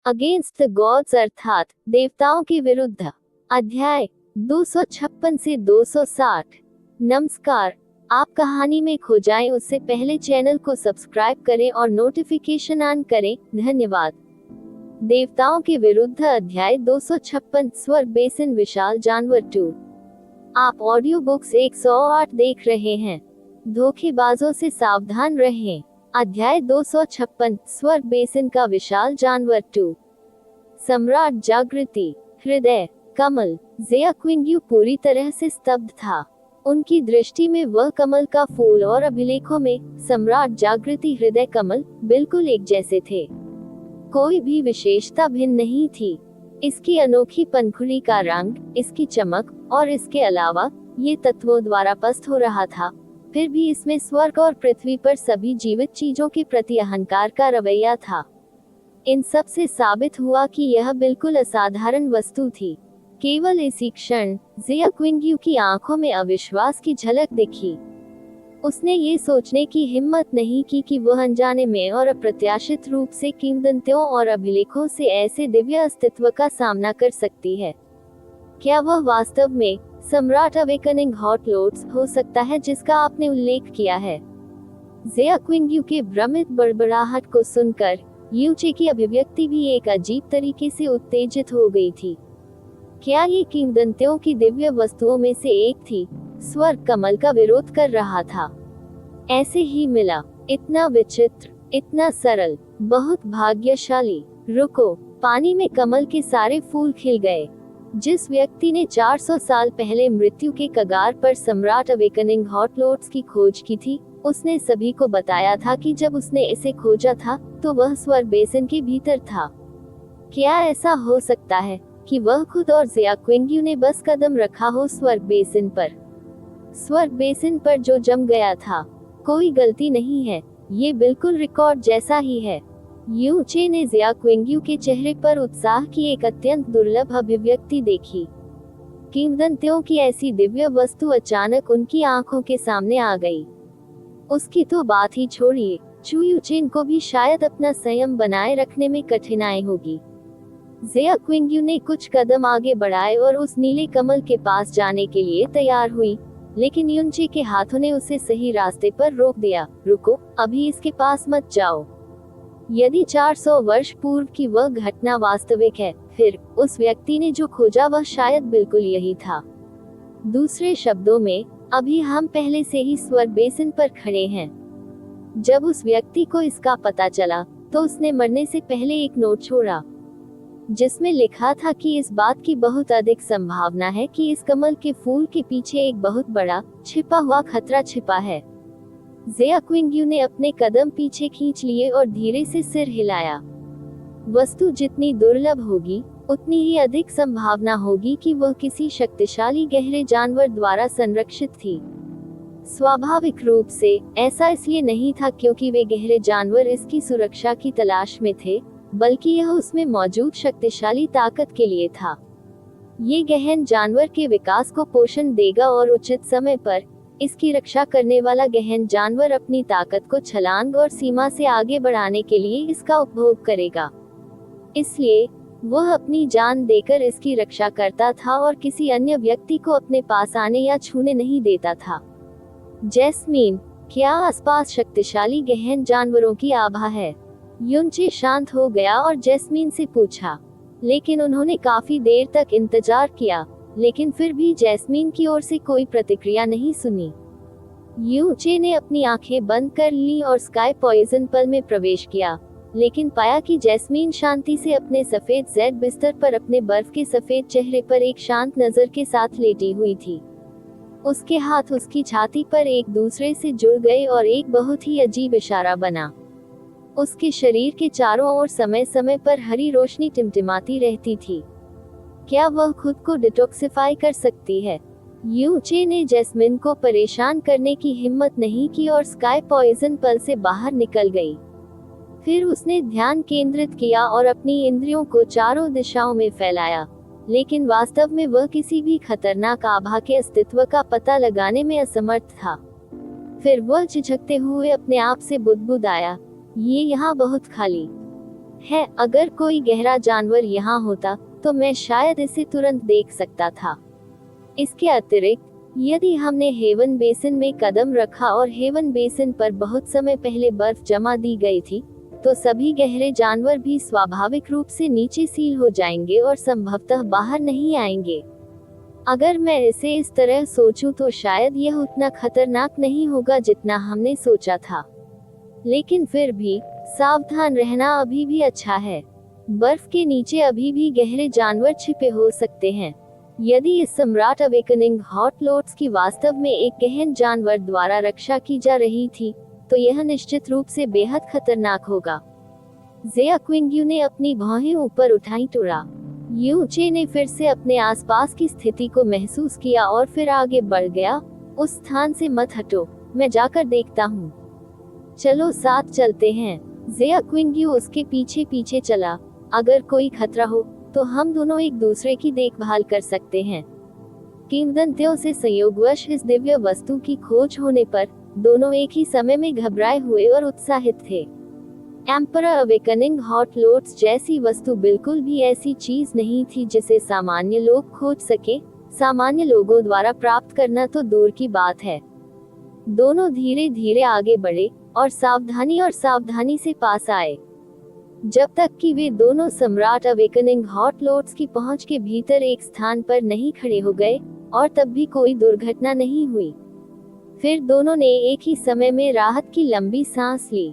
Against the gods अर्थात देवताओं के विरुद्ध। अध्याय 256 से 260। नमस्कार, आप कहानी में खो जाएं उससे पहले चैनल को सब्सक्राइब करें और नोटिफिकेशन ऑन करें। धन्यवाद। देवताओं के विरुद्ध अध्याय 256 स्वर्ग बेसिन विशाल जानवर 2। आप ऑडियो बुक्स 108 देख रहे हैं। धोखेबाजों से सावधान रहें। अध्याय 256 स्वर्ग बेसिन का विशाल जानवर 2। सम्राट जागृति हृदय कमल ज़ेयाक्विंग्यू पूरी तरह से स्तब्ध था। उनकी दृष्टि में वह कमल का फूल और अभिलेखों में सम्राट जागृति हृदय कमल बिल्कुल एक जैसे थे। कोई भी विशेषता भिन्न नहीं थी। इसकी अनोखी पंखुड़ी का रंग, इसकी चमक और इसके अलावा ये तत्वों द्वारा पस्त हो रहा था, फिर भी इसमें स्वर्ग और पृथ्वी पर सभी जीवित चीजों के प्रति अहंकार का रवैया था। इन सब से साबित हुआ कि यह बिल्कुल असाधारण वस्तु थी। केवल इसी क्षण ज़ेयाक्विंग्यू की आंखों में अविश्वास की झलक दिखी। उसने ये सोचने की हिम्मत नहीं की कि वह अनजाने में और अप्रत्याशित रूप से किंवदंतियों और अभिलेखों से ऐसे दिव्य अस्तित्व का सामना कर सकती है। क्या वह वास्तव में सम्राट अवेकनिंग हॉट लॉर्ड्स हो सकता है जिसका आपने उल्लेख किया है? ज़ेयाक्विंग्यू के भ्रमित बड़बड़ाहट को सुनकर यूचे की अभिव्यक्ति भी एक अजीब तरीके से उत्तेजित हो गई थी। क्या ये किंवदंतियों की दिव्य वस्तुओं में से एक थी? स्वर्ग कमल का विरोध कर रहा था। ऐसे ही मिला, इतना विचित्र, इतना सरल, बहुत भाग्यशाली। रुको, पानी में कमल के सारे फूल खिल गए। जिस व्यक्ति ने 400 साल पहले मृत्यु के कगार पर सम्राट अवेकनिंग हॉट लॉर्ड्स की खोज की थी, उसने सभी को बताया था कि जब उसने इसे खोजा था तो वह स्वर्ग बेसिन के भीतर था। क्या ऐसा हो सकता है कि वह खुद और ज़ेयाक्विंग्यू ने बस कदम रखा हो स्वर्ग बेसिन पर? स्वर्ग बेसिन पर जो जम गया था, कोई गलती नहीं है, ये बिल्कुल रिकॉर्ड जैसा ही है। यूचे ने ज़ेयाक्विंग्यू के चेहरे पर उत्साह की एक अत्यंत दुर्लभ अभिव्यक्ति देखी। किंवदंतियों की ऐसी दिव्य वस्तु अचानक उनकी आंखों के सामने आ गई। उसकी तो बात ही छोड़िए, चू यूचेन को भी शायद अपना संयम बनाए रखने में कठिनाई होगी। ज़ेयाक्विंग्यू ने कुछ कदम आगे बढ़ाए और उस नीले कमल के पास जाने के लिए तैयार हुई, लेकिन यूचे के हाथों ने उसे सही रास्ते पर रोक दिया। रुको, अभी इसके पास मत जाओ। यदि 400 वर्ष पूर्व की वह घटना वास्तविक है, फिर उस व्यक्ति ने जो खोजा वह शायद बिल्कुल यही था। दूसरे शब्दों में, अभी हम पहले से ही स्वर्ग बेसिन पर खड़े हैं। जब उस व्यक्ति को इसका पता चला तो उसने मरने से पहले एक नोट छोड़ा, जिसमें लिखा था कि इस बात की बहुत अधिक संभावना है कि इस कमल के फूल के पीछे एक बहुत बड़ा छिपा हुआ खतरा छिपा है। ज़ेयाक्विंग्यू ने अपने कदम पीछे खींच लिए और धीरे से सिर हिलाया। वस्तु जितनी दुर्लभ होगी, उतनी ही अधिक संभावना होगी कि वह किसी शक्तिशाली गहरे जानवर द्वारा संरक्षित थी। स्वाभाविक रूप से ऐसा इसलिए नहीं था क्योंकि वे गहरे जानवर इसकी सुरक्षा की तलाश में थे, बल्कि यह उसमें मौजूद शक्तिशाली ताकत के लिए था। ये गहन जानवर के विकास को पोषण देगा और उचित समय पर इसकी रक्षा करने वाला गहन जानवर अपनी ताकत को छलांग और सीमा से आगे बढ़ाने के लिए इसका उपभोग करेगा। इसलिए वह अपनी जान देकर इसकी रक्षा करता था और किसी अन्य व्यक्ति को अपने पास आने या छूने नहीं देता था। जैस्मीन, क्या आसपास शक्तिशाली गहन जानवरों की आभा है? यूचे शांत हो गया और जैस्मीन से पूछा, लेकिन उन्होंने काफी देर तक इंतजार किया, लेकिन फिर भी जैस्मीन की ओर से कोई प्रतिक्रिया नहीं सुनी। यूचे ने अपनी आंखें बंद कर ली और स्काई पॉइजन पल में प्रवेश किया, लेकिन पाया कि जैस्मीन शांति से अपने सफेद जेड बिस्तर पर अपने बर्फ के सफेद चेहरे पर एक शांत नजर के साथ लेटी हुई थी। उसके हाथ उसकी छाती पर एक दूसरे से जुड़ गए और एक बहुत ही अजीब इशारा बना। उसके शरीर के चारों ओर समय समय पर हरी रोशनी टिमटिमाती रहती थी। क्या वह खुद को डिटॉक्सिफाई कर सकती है? यूचे ने जैस्मिन को परेशान करने की हिम्मत नहीं की और स्काई पॉइजन पल से बाहर निकल गई। फिर उसने ध्यान केंद्रित किया और अपनी इंद्रियों को चारों दिशाओं में फैलाया, लेकिन वास्तव में वह किसी भी खतरनाक आभा के अस्तित्व का पता लगाने में असमर्थ था। फिर वह झिझकते हुए अपने आप से बुदबुदाया, ये यहाँ बहुत खाली है, अगर कोई गहरा जानवर यहाँ होता तो मैं शायद इसे तुरंत देख सकता था। इसके अतिरिक्त यदि हमने हेवन बेसिन में कदम रखा और हेवन बेसिन पर बहुत समय पहले बर्फ जमा दी गई थी, तो सभी गहरे जानवर भी स्वाभाविक रूप से नीचे सील हो जाएंगे और संभवतः बाहर नहीं आएंगे। अगर मैं इसे इस तरह सोचूं तो शायद यह उतना खतरनाक नहीं होगा जितना हमने सोचा था, लेकिन फिर भी सावधान रहना अभी भी अच्छा है। बर्फ के नीचे अभी भी गहरे जानवर छिपे हो सकते हैं। यदि इस सम्राट अवेकनिंग हॉट लोड्स की वास्तव में एक गहन जानवर द्वारा रक्षा की जा रही थी, तो यह निश्चित रूप से बेहद खतरनाक होगा। ज़ेया क्विंग्यू ने अपनी भौहें ऊपर उठाई टुरा। यूचे ने फिर से अपने आसपास की स्थिति को महसूस किया और फिर आगे बढ़ गया। उस स्थान से मत हटो, मैं जाकर देखता हूँ। चलो साथ चलते हैं। ज़ेया क्विंग्यू उसके पीछे पीछे चला। अगर कोई खतरा हो तो हम दोनों एक दूसरे की देखभाल कर सकते हैं। किंवदंतियों से संयोगवश इस दिव्य वस्तु की खोज होने पर दोनों एक ही समय में घबराए हुए और उत्साहित थे। एम्परर अवेकनिंग हॉट लोड्स जैसी वस्तु बिल्कुल भी ऐसी चीज नहीं थी जिसे सामान्य लोग खोज सके। सामान्य लोगों द्वारा प्राप्त करना तो दूर की बात है। दोनों धीरे धीरे आगे बढ़े और सावधानी से पास आए, जब तक कि वे दोनों सम्राट अवेकनिंग हॉट लोड्स की पहुंच के भीतर एक स्थान पर नहीं खड़े हो गए, और तब भी कोई दुर्घटना नहीं हुई। फिर दोनों ने एक ही समय में राहत की लंबी सांस ली।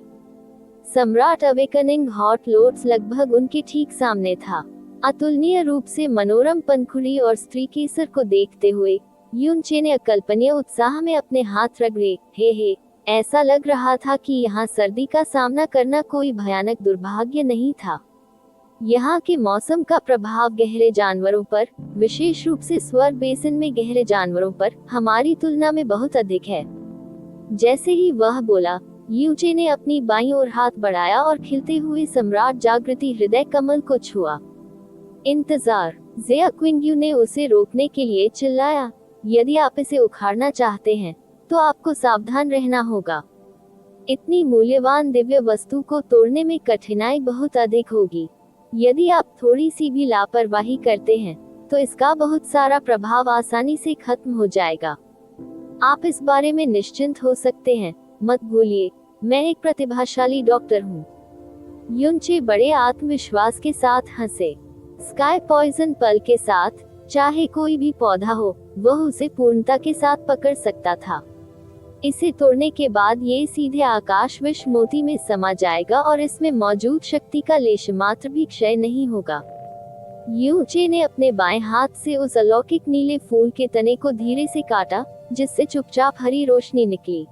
सम्राट अवेकनिंग हॉट लोड्स लगभग उनके ठीक सामने था। अतुलनीय रूप से मनोरम पंखुड़ी और स्त्री केसर को देखते हुए यूनचे ने अकल्पनीय उत्साह में अपने हाथ रगड़े। हे, ऐसा लग रहा था कि यहाँ सर्दी का सामना करना कोई भयानक दुर्भाग्य नहीं था। यहाँ के मौसम का प्रभाव गहरे जानवरों पर, विशेष रूप से स्वर बेसिन में गहरे जानवरों पर, हमारी तुलना में बहुत अधिक है। जैसे ही वह बोला, यूचे ने अपनी बाईं ओर हाथ बढ़ाया और खिलते हुए सम्राट जागृति हृदय कमल को छुआ। इंतजार, ज़ेया क्विंग्यू ने उसे रोकने के लिए चिल्लाया। यदि आप इसे उखाड़ना चाहते हैं तो आपको सावधान रहना होगा। इतनी मूल्यवान दिव्य वस्तु को तोड़ने में कठिनाई बहुत अधिक होगी। यदि आप थोड़ी सी भी लापरवाही करते हैं तो इसका बहुत सारा प्रभाव आसानी से खत्म हो जाएगा। आप इस बारे में निश्चिंत हो सकते हैं। मत भूलिए, मैं एक प्रतिभाशाली डॉक्टर हूँ। यूनचे बड़े आत्मविश्वास के साथ हंसे। स्काई पॉइजन पल के साथ, चाहे कोई भी पौधा हो, वह उसे पूर्णता के साथ पकड़ सकता था। इसे तोड़ने के बाद ये सीधे आकाश विष मोती में समा जाएगा और इसमें मौजूद शक्ति का लेश मात्र भी क्षय नहीं होगा। यूचे ने अपने बाएं हाथ से उस अलौकिक नीले फूल के तने को धीरे से काटा, जिससे चुपचाप हरी रोशनी निकली।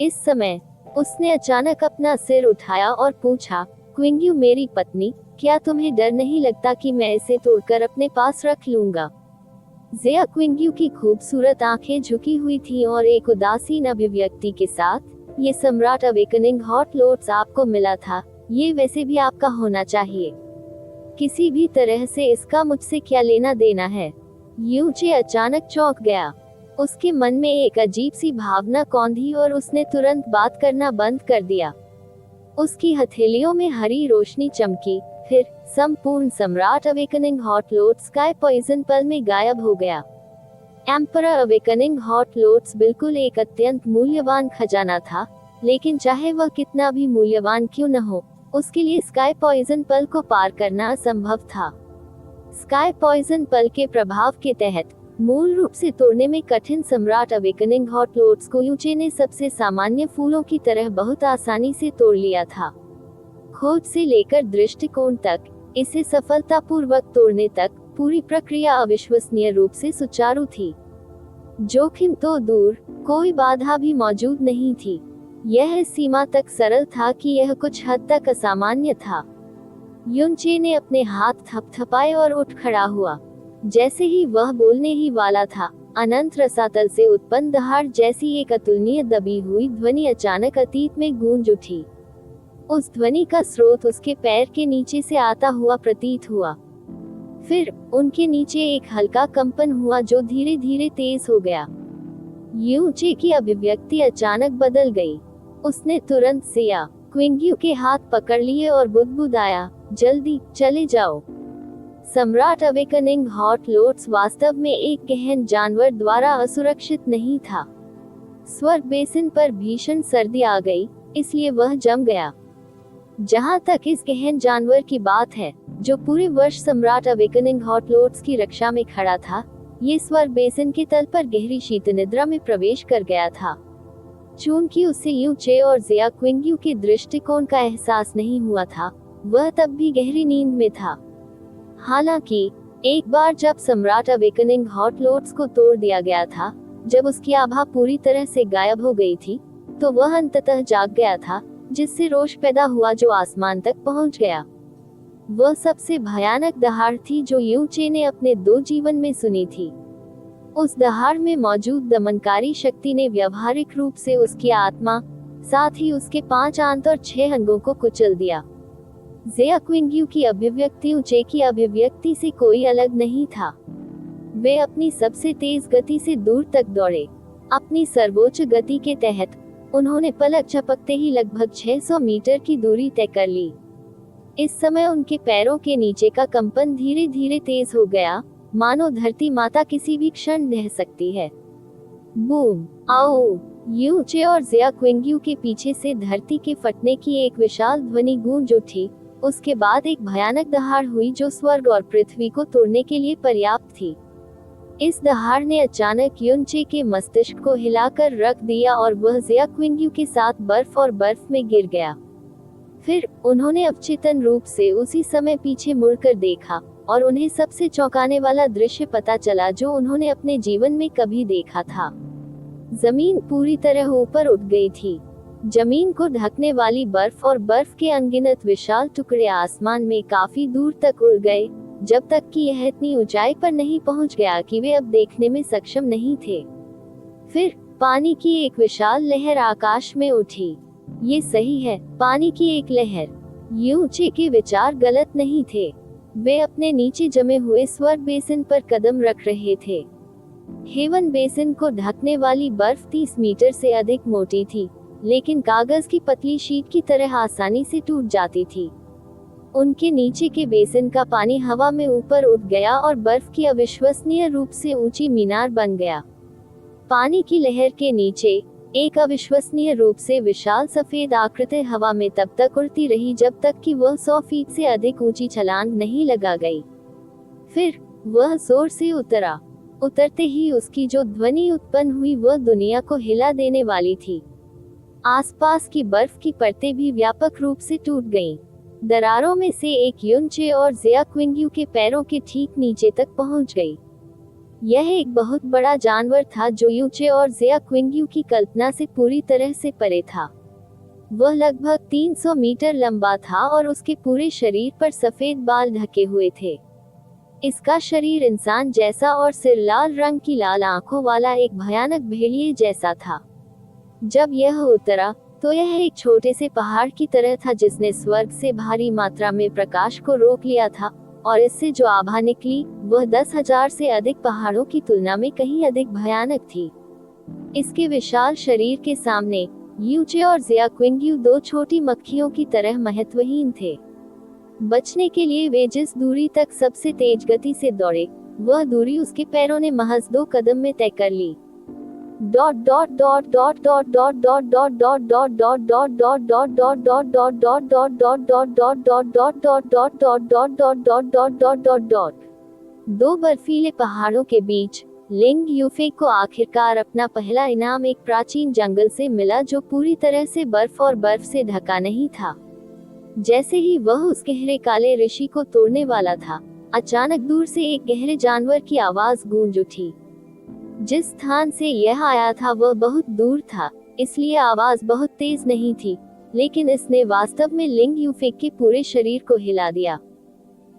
इस समय उसने अचानक अपना सिर उठाया और पूछा, क्विंग्यू मेरी पत्नी, क्या तुम्हें डर नहीं लगता कि मैं इसे तोड़कर अपने पास रख लूंगा? ज़ेया क्विंग्यू की खूबसूरत आंखें झुकी हुई थीं और एक उदासीन अभिव्यक्ति के साथ, ये सम्राट अवेकनिंग हॉट लोड्स आपको मिला था, ये वैसे भी आपका होना चाहिए। किसी भी तरह से इसका मुझसे क्या लेना देना है? यूचे अचानक चौंक गया। उसके मन में एक अजीब सी भावना कौंधी और उसने तुरंत बात करना बंद कर दिया। उसकी हथेलियों में हरी रोशनी चमकी, फिर संपूर्ण सम्राट awakening hot loads sky poison पल में गायब हो गया। एम्परर अवेकनिंग हॉट लोड्स बिल्कुल एक अत्यंत मूल्यवान खजाना था, लेकिन चाहे वह कितना भी मूल्यवान क्यों न हो, उसके लिए स्काई पॉइजन पल को पार करना असंभव था। स्काई पॉइजन पल के प्रभाव के तहत मूल रूप से तोड़ने में कठिन सम्राट अवेकनिंग हॉट लोड्स को यूचे ने सबसे सामान्य फूलों की तरह बहुत आसानी से तोड़ लिया था। खोज से लेकर दृष्टिकोण तक, इसे सफलतापूर्वक तोड़ने तक, पूरी प्रक्रिया अविश्वसनीय रूप से सुचारू थी। जोखिम तो दूर, कोई बाधा भी मौजूद नहीं थी। यह इस सीमा तक सरल था कि यह कुछ हद तक असामान्य था। यूनचे ने अपने हाथ थपथपाए और उठ खड़ा हुआ। जैसे ही वह बोलने ही वाला था, अनंत रसातल से उत्पन्न दहाड़ जैसी एक अतुलनीय दबी हुई ध्वनि अचानक अतीत में गूंज उठी। उस ध्वनि का स्रोत उसके पैर के नीचे से आता हुआ प्रतीत हुआ। फिर उनके नीचे एक हल्का कंपन हुआ जो धीरे धीरे तेज हो गया। यूचे की अभिव्यक्ति अचानक बदल गई। उसने तुरंत ज़ेया क्विंग्यू के हाथ पकड़ लिए और बुदबुदाया, जल्दी चले जाओ। सम्राट अवेकनिंग हॉट लोट्स वास्तव में एक गहन जानवर द्वारा असुरक्षित नहीं था। स्वर्ग बेसिन पर भीषण सर्दी आ गई, इसलिए वह जम गया। जहां तक इस गहन जानवर की बात है, जो पूरे वर्ष सम्राट अवेकनिंग हॉट लोट्स की रक्षा में खड़ा था, ये स्वर्ग बेसिन के तल पर गहरी शीत निद्रा में प्रवेश कर गया था। चूंकि उसे यू चे और जिया क्विंग्यू के दृष्टिकोण का एहसास नहीं हुआ था, वह तब भी गहरी नींद में था। हालांकि एक बार जब सम्राट अवेकनिंग हॉट लोट्स को तोड़ दिया गया था, जब उसकी आभा पूरी तरह से गायब हो गई थी, तो वह अंततः जाग गया था, जिससे रोष पैदा हुआ जो आसमान तक पहुंच गया। वह सबसे भयानक दहाड़ थी जो यू चे ने अपने 2 जीवन में सुनी थी। उस दहाड़ में मौजूद दमनकारी शक्ति ने व्यावहारिक रूप से उसकी आत्मा, साथ ही उसके 5 आंत और 6 अंगों को कुचल दिया। जिया क्विंग्यू की अभिव्यक्ति यू चे की अभिव्यक्ति से कोई अलग नहीं था। वे अपनी सबसे तेज गति से दूर तक दौड़े। अपनी सर्वोच्च गति के तहत उन्होंने पलक झपकते ही लगभग 600 मीटर की दूरी तय कर ली। इस समय उनके पैरों के नीचे का कंपन धीरे धीरे तेज हो गया, मानो धरती माता किसी भी क्षण ढह सकती है। बूम! आओ! यू चे और जिया क्विंग्यू के पीछे से धरती के फटने की एक विशाल ध्वनि गूंज उठी। उसके बाद एक भयानक दहाड़ हुई जो स्वर्ग और पृथ्वी को तोड़ने के लिए पर्याप्त थी। इस दहाड़ ने अचानक युन चे के मस्तिष्क को हिलाकर रख दिया और वह जिया क्विंग्यू के साथ बर्फ में गिर गया। फिर उन्होंने अवचेतन रूप से उसी समय पीछे मुड़कर देखा और उन्हें सबसे चौंकाने वाला दृश्य पता चला जो उन्होंने अपने जीवन में कभी देखा था। जमीन पूरी तरह ऊपर उठ गई थी। जमीन को ढकने वाली बर्फ और बर्फ के अनगिनत विशाल टुकड़े आसमान में काफी दूर तक उड़ गए, जब तक कि यह इतनी ऊंचाई पर नहीं पहुंच गया कि वे अब देखने में सक्षम नहीं थे। फिर पानी की एक विशाल लहर आकाश में उठी। ये सही है, पानी की एक लहर। यू चे के विचार गलत नहीं थे। वे अपने नीचे जमे हुए स्वर्ग बेसिन पर कदम रख रहे थे। हेवन बेसिन को ढकने वाली बर्फ 30 मीटर से अधिक मोटी थी, लेकिन कागज की पतली शीट की तरह आसानी से टूट जाती थी। उनके नीचे के बेसिन का पानी हवा में ऊपर उठ गया और बर्फ की अविश्वसनीय रूप से ऊंची मीनार बन गया। पानी की लहर के नीचे एक अविश्वसनीय रूप से विशाल सफेद आकृति हवा में तब तक उड़ती रही जब तक कि वह 100 फीट से अधिक ऊंची छलांग नहीं लगा गई। फिर वह जोर से उतरा। उतरते ही उसकी जो ध्वनि उत्पन्न हुई वह दुनिया को हिला देने वाली थी। आसपास की बर्फ की परतें भी व्यापक रूप से टूट गईं। दरारों में से एक युन चे और जिया क्विंग्यू के पैरों के ठीक नीचे तक पहुंच गई। यह एक बहुत बड़ा जानवर था जो यू चे और जिया क्विंग्यू की कल्पना से पूरी तरह से परे था। वह लगभग 300 मीटर लंबा था और उसके पूरे शरीर पर सफेद बाल ढके हुए थे। इसका शरीर इंसान जैसा और सिर लाल रंग की लाल आंखों वाला एक भयानक भेड़िए जैसा था। जब यह उतरा तो यह एक छोटे से पहाड़ की तरह था जिसने स्वर्ग से भारी मात्रा में प्रकाश को रोक लिया था, और इससे जो आभा निकली वह 10,000 से अधिक पहाड़ों की तुलना में कहीं अधिक भयानक थी। इसके विशाल शरीर के सामने यू चे और जिया क्विंग्यू 2 छोटी मक्खियों की तरह महत्वहीन थे। बचने के लिए वे जिस दूरी तक सबसे तेज गति से दौड़े, वह दूरी उसके पैरों ने महज 2 कदम में तय कर ली। दो बर्फीले पहाड़ों के बीच लिंग यूफे को आखिरकार अपना पहला इनाम एक प्राचीन जंगल से मिला जो पूरी तरह से बर्फ और बर्फ से ढका नहीं था। जैसे ही वह उस गहरे काले ऋषि को तोड़ने वाला था, अचानक दूर से एक गहरे जानवर की आवाज गूंज उठी। जिस स्थान से यह आया था वह बहुत दूर था, इसलिए आवाज बहुत तेज नहीं थी, लेकिन इसने वास्तव में लिंग यूफे के पूरे शरीर को हिला दिया।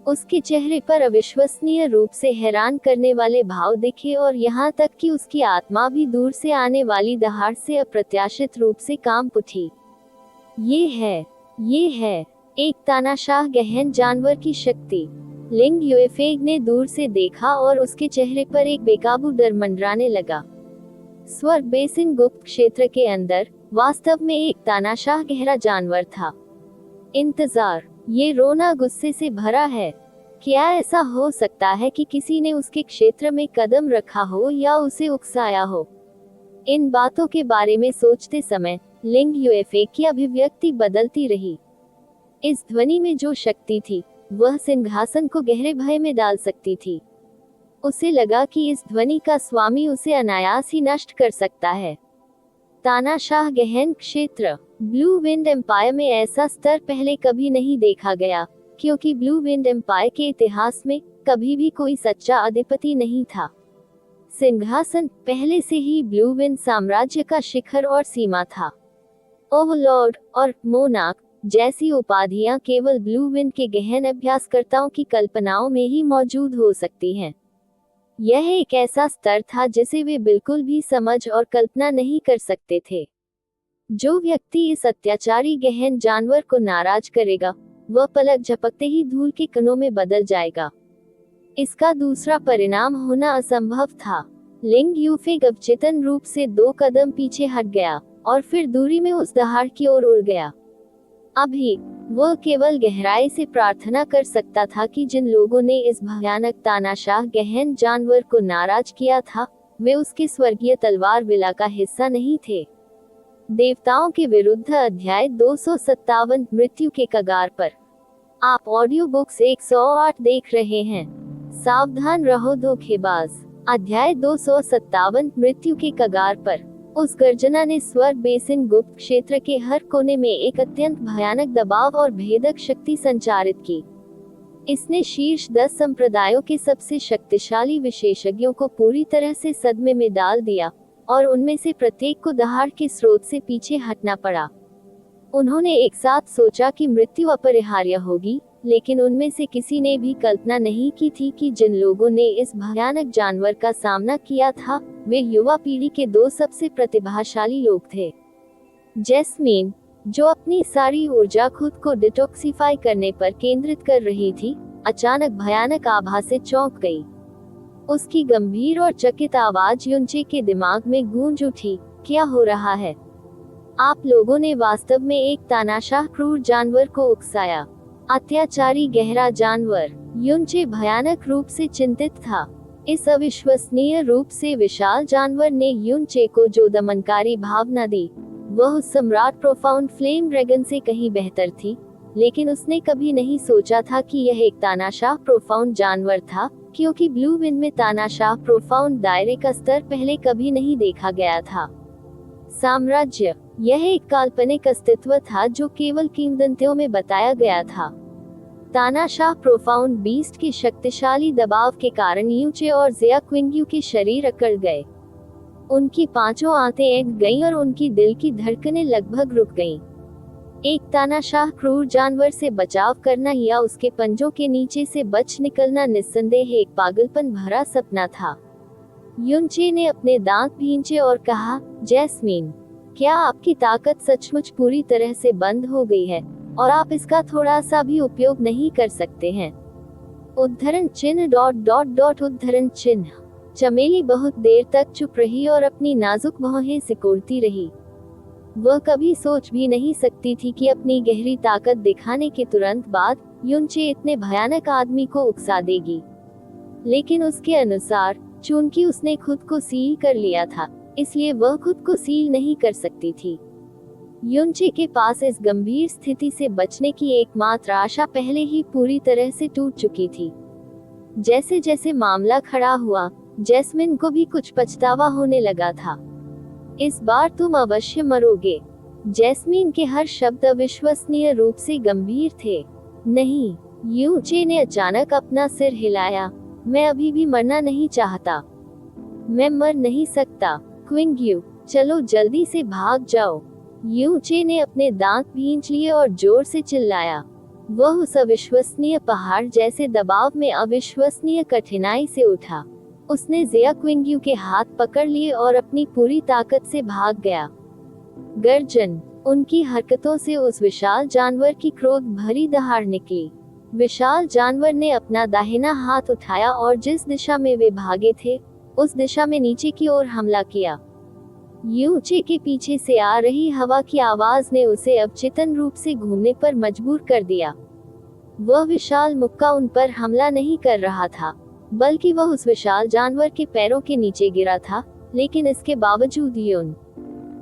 उसके चेहरे पर अविश्वसनीय रूप से हैरान करने वाले भाव दिखे और यहाँ तक कि उसकी आत्मा भी दूर से आने वाली दहाड़ से अप्रत्याशित रूप से कांप उठी। ये है एक तानाशाह गहन जानवर की शक्ति। लिंग यूफेग ने दूर से देखा और उसके चेहरे पर एक बेकाबू डर मंडराने लगा। स्वर्ग बेसिन गुप्त क्षेत्र के अंदर वास्तव में एक तानाशाह गहरा जानवर था। इंतजार, ये रोना गुस्से से भरा है। क्या ऐसा हो सकता है कि किसी ने उसके क्षेत्र में कदम रखा हो या उसे उकसाया हो? इन बातों के बारे में सोचते समय लिंग यूएफए की अभिव्यक्ति बदलती रही। इस ध्वनि में जो शक्ति थी, वह सिंहासन को गहरे भय में डाल सकती थी। उसे लगा कि इस ध्वनि का स्वामी उसे अनायास ही नष्ट कर सकता है। तानाशाह गहन क्षेत्र। ब्लू विंड एम्पायर में ऐसा स्तर पहले कभी नहीं देखा गया, क्योंकि ब्लू विंड एम्पायर के इतिहास में कभी भी कोई सच्चा अधिपति नहीं था। सिंहासन पहले से ही ब्लू विंड साम्राज्य का शिखर और सीमा था। ओवरलॉर्ड और मोनार्क जैसी उपाधियां केवल ब्लू विंड के गहन अभ्यासकर्ताओं की कल्पनाओं में ही मौजूद हो सकती हैं। यह एक ऐसा स्तर था जिसे वे बिल्कुल भी समझ और कल्पना नहीं कर सकते थे। जो व्यक्ति इस अत्याचारी गहन जानवर को नाराज करेगा, वह पलक झपकते ही धूल के कणों में बदल जाएगा। इसका दूसरा परिणाम होना असंभव था। लिंग यूफे अवचेतन रूप से 2 कदम पीछे हट गया और फिर दूरी में उस दहाड़ की ओर उड़ गया। अभी वह केवल गहराई से प्रार्थना कर सकता था कि जिन लोगों ने इस भयानक तानाशाह गहन जानवर को नाराज किया था, वे उसके स्वर्गीय तलवार विला का हिस्सा नहीं थे। देवताओं के विरुद्ध अध्याय 257 मृत्यु के कगार पर। आप ऑडियो बुक्स 108 देख रहे हैं। सावधान रहो धोखेबाज। अध्याय 257 मृत्यु के कगार पर। उस गर्जना ने स्वर बेसिन गुप्त क्षेत्र के हर कोने में एक अत्यंत भयानक दबाव और भेदक शक्ति संचारित की। इसने शीर्ष 10 संप्रदायों के सबसे शक्तिशाली विशेषज्ञों को पूरी तरह से सदमे में डाल दिया, और उनमें से प्रत्येक को दहाड़ के स्रोत से पीछे हटना पड़ा। उन्होंने एक साथ सोचा कि मृत्यु अपरिहार्य होगी, लेकिन उनमें से किसी ने भी कल्पना नहीं की थी कि जिन लोगों ने इस भयानक जानवर का सामना किया था, वे युवा पीढ़ी के 2 सबसे प्रतिभाशाली लोग थे। जैस्मीन, जो अपनी सारी ऊर्जा खुद को डिटॉक्सिफाई करने पर केंद्रित कर रही थी, अचानक भयानक आभास से चौंक गई। उसकी गंभीर और चकित आवाज युनचे के दिमाग में गूंज उठी, क्या हो रहा है? आप लोगों ने वास्तव में एक तानाशाह क्रूर जानवर को उकसाया। अत्याचारी गहरा जानवर। युनचे भयानक रूप से चिंतित था। इस अविश्वसनीय रूप से विशाल जानवर ने युनचे को जो दमनकारी भावना दी, वह उस सम्राट प्रोफाउंड फ्लेम ड्रैगन से कहीं बेहतर थी, लेकिन उसने कभी नहीं सोचा था कि यह एक तानाशाह प्रोफाउंड जानवर था, क्योंकि ब्लू विंड में तानाशाह प्रोफाउंड दायरे का स्तर पहले कभी नहीं देखा गया था। साम्राज्य, यह एक काल्पनिक अस्तित्व था जो केवल किंवदंतियों में बताया गया था। तानाशाह प्रोफाउंड बीस्ट के शक्तिशाली दबाव के कारण यूचे और ज़िया क्विंग्यू के शरीर अकड़ गए। उनकी 5 आंतें ऐंठ गईं और उनकी दिल की धड़कनें लगभग रुक गईं। एक तानाशाह क्रूर जानवर से बचाव करना या उसके पंजों के नीचे से बच निकलना निस्संदेह एक पागलपन भरा सपना था। युनचे ने अपने दांत भींचे और कहा, जैस्मीन, क्या आपकी ताकत सचमुच पूरी तरह से बंद हो गई है और आप इसका थोड़ा सा भी उपयोग नहीं कर सकते हैं? उद्धरण चिन्ह ... उद्धरण चिन्ह। चमेली बहुत देर तक चुप रही और अपनी नाजुक भौहें सिकोड़ती रही। वह कभी सोच भी नहीं सकती थी कि अपनी गहरी ताकत दिखाने के तुरंत बाद युनचे इतने भयानक आदमी को उकसा देगी। लेकिन उसके अनुसार, चूंकि उसने खुद को सील कर लिया था, इसलिए वह खुद को सील नहीं कर सकती थी। युनचे के पास इस गंभीर स्थिति से बचने की एकमात्र आशा पहले ही पूरी तरह से टूट चुकी थी। जैसे जैसे मामला खड़ा हुआ, जैस्मिन को भी कुछ पछतावा होने लगा था। इस बार तुम अवश्य मरोगे। जैस्मिन के हर शब्द अविश्वसनीय रूप से गंभीर थे। नहीं, युनचे ने अचानक अपना सिर हिलाया। मैं अभी भी मरना नहीं चाहता। मैं मर नहीं सकता। क्विंग्यू, चलो जल्दी से भाग जाओ। युनचे ने अपने दांत भींच लिए और जोर से चिल्लाया। वह उस अविश्वसनीय पहाड़ जैसे दबाव में अविश्वसनीय कठिनाई से उठा। उसने ज़िया क्विंग्यू के हाथ पकड़ लिए और अपनी पूरी ताकत से भाग गया। गर्जन, उनकी हरकतों से उस विशाल जानवर की क्रोध भरी दहाड़ निकली। विशाल जानवर ने अपना दाहिना हाथ उठाया और जिस दिशा में वे भागे थे, उस दिशा में नीचे की ओर हमला किया। यूचे के पीछे से आ रही हवा की आवाज ने उसे अवचेतन रूप से घूमने पर मजबूर कर दिया। वह विशाल मुक्का उन पर हमला नहीं कर रहा था, बल्कि वह उस विशाल जानवर के पैरों के नीचे गिरा था। लेकिन इसके बावजूद युन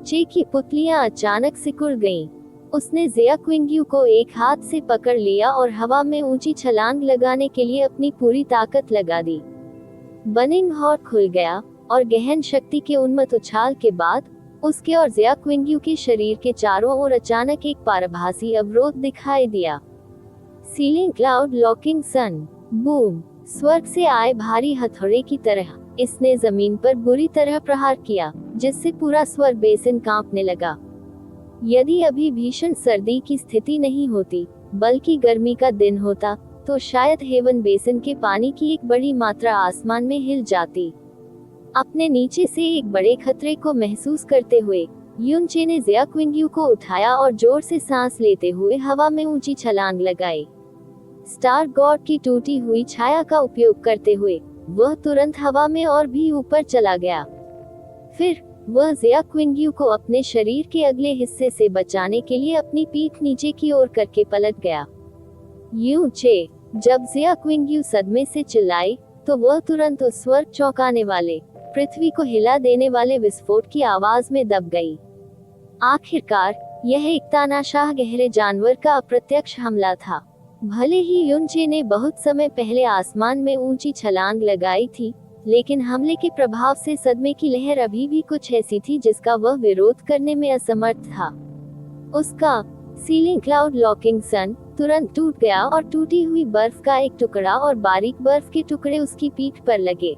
चे की पुतलियां अचानक सिकुड़ गईं। उसने जिया क्विंग्यू को एक हाथ से पकड़ लिया और हवा में ऊंची छलांग लगाने के लिए अपनी पूरी ताकत लगा दी। बनिंग हॉट खुल गया और गहन शक्ति के उन्मत्त उछाल के बाद उसके और जिया क्विंग्यू के शरीर के चारों ओर अचानक एक पारभासी अवरोध दिखाई दिया। सीलिंग क्लाउड लॉकिंग सन बूम। स्वर्ग से आए भारी हथौड़े की तरह इसने जमीन पर बुरी तरह प्रहार किया, जिससे पूरा स्वर्ग बेसिन कांपने लगा। यदि अभी भीषण सर्दी की स्थिति नहीं होती, बल्कि गर्मी का दिन होता, तो शायद हेवन बेसिन के पानी की एक बड़ी मात्रा आसमान में हिल जाती। अपने नीचे से एक बड़े खतरे को महसूस करते हुए युनचे ने जिया क्विंग्यू को उठाया और जोर से सांस लेते हुए हवा में ऊंची छलांग लगाई। स्टार गॉड की टूटी हुई छाया का उपयोग करते हुए वह तुरंत हवा में और भी ऊपर चला गया। फिर वह जिया क्विंग्यू को अपने शरीर के अगले हिस्से से बचाने के लिए अपनी पीठ नीचे की ओर करके पलट गया। यूचे। जब जिया क्विंग्यू सदमे से चिल्लाई, तो वह तुरंत उस स्वर्ग चौंकाने वाले, पृथ्वी को हिला देने वाले विस्फोट की आवाज में दब गई। आखिरकार यह एक तानाशाह गहरे जानवर का अप्रत्यक्ष हमला था। भले ही युनचे ने बहुत समय पहले आसमान में ऊंची छलांग लगाई थी, लेकिन हमले के प्रभाव से सदमे की लहर अभी भी कुछ ऐसी थी जिसका वह विरोध करने में असमर्थ था। उसका सीलिंग क्लाउड लॉकिंग सन तुरंत टूट गया और टूटी हुई बर्फ का एक टुकड़ा और बारीक बर्फ के टुकड़े उसकी पीठ पर लगे।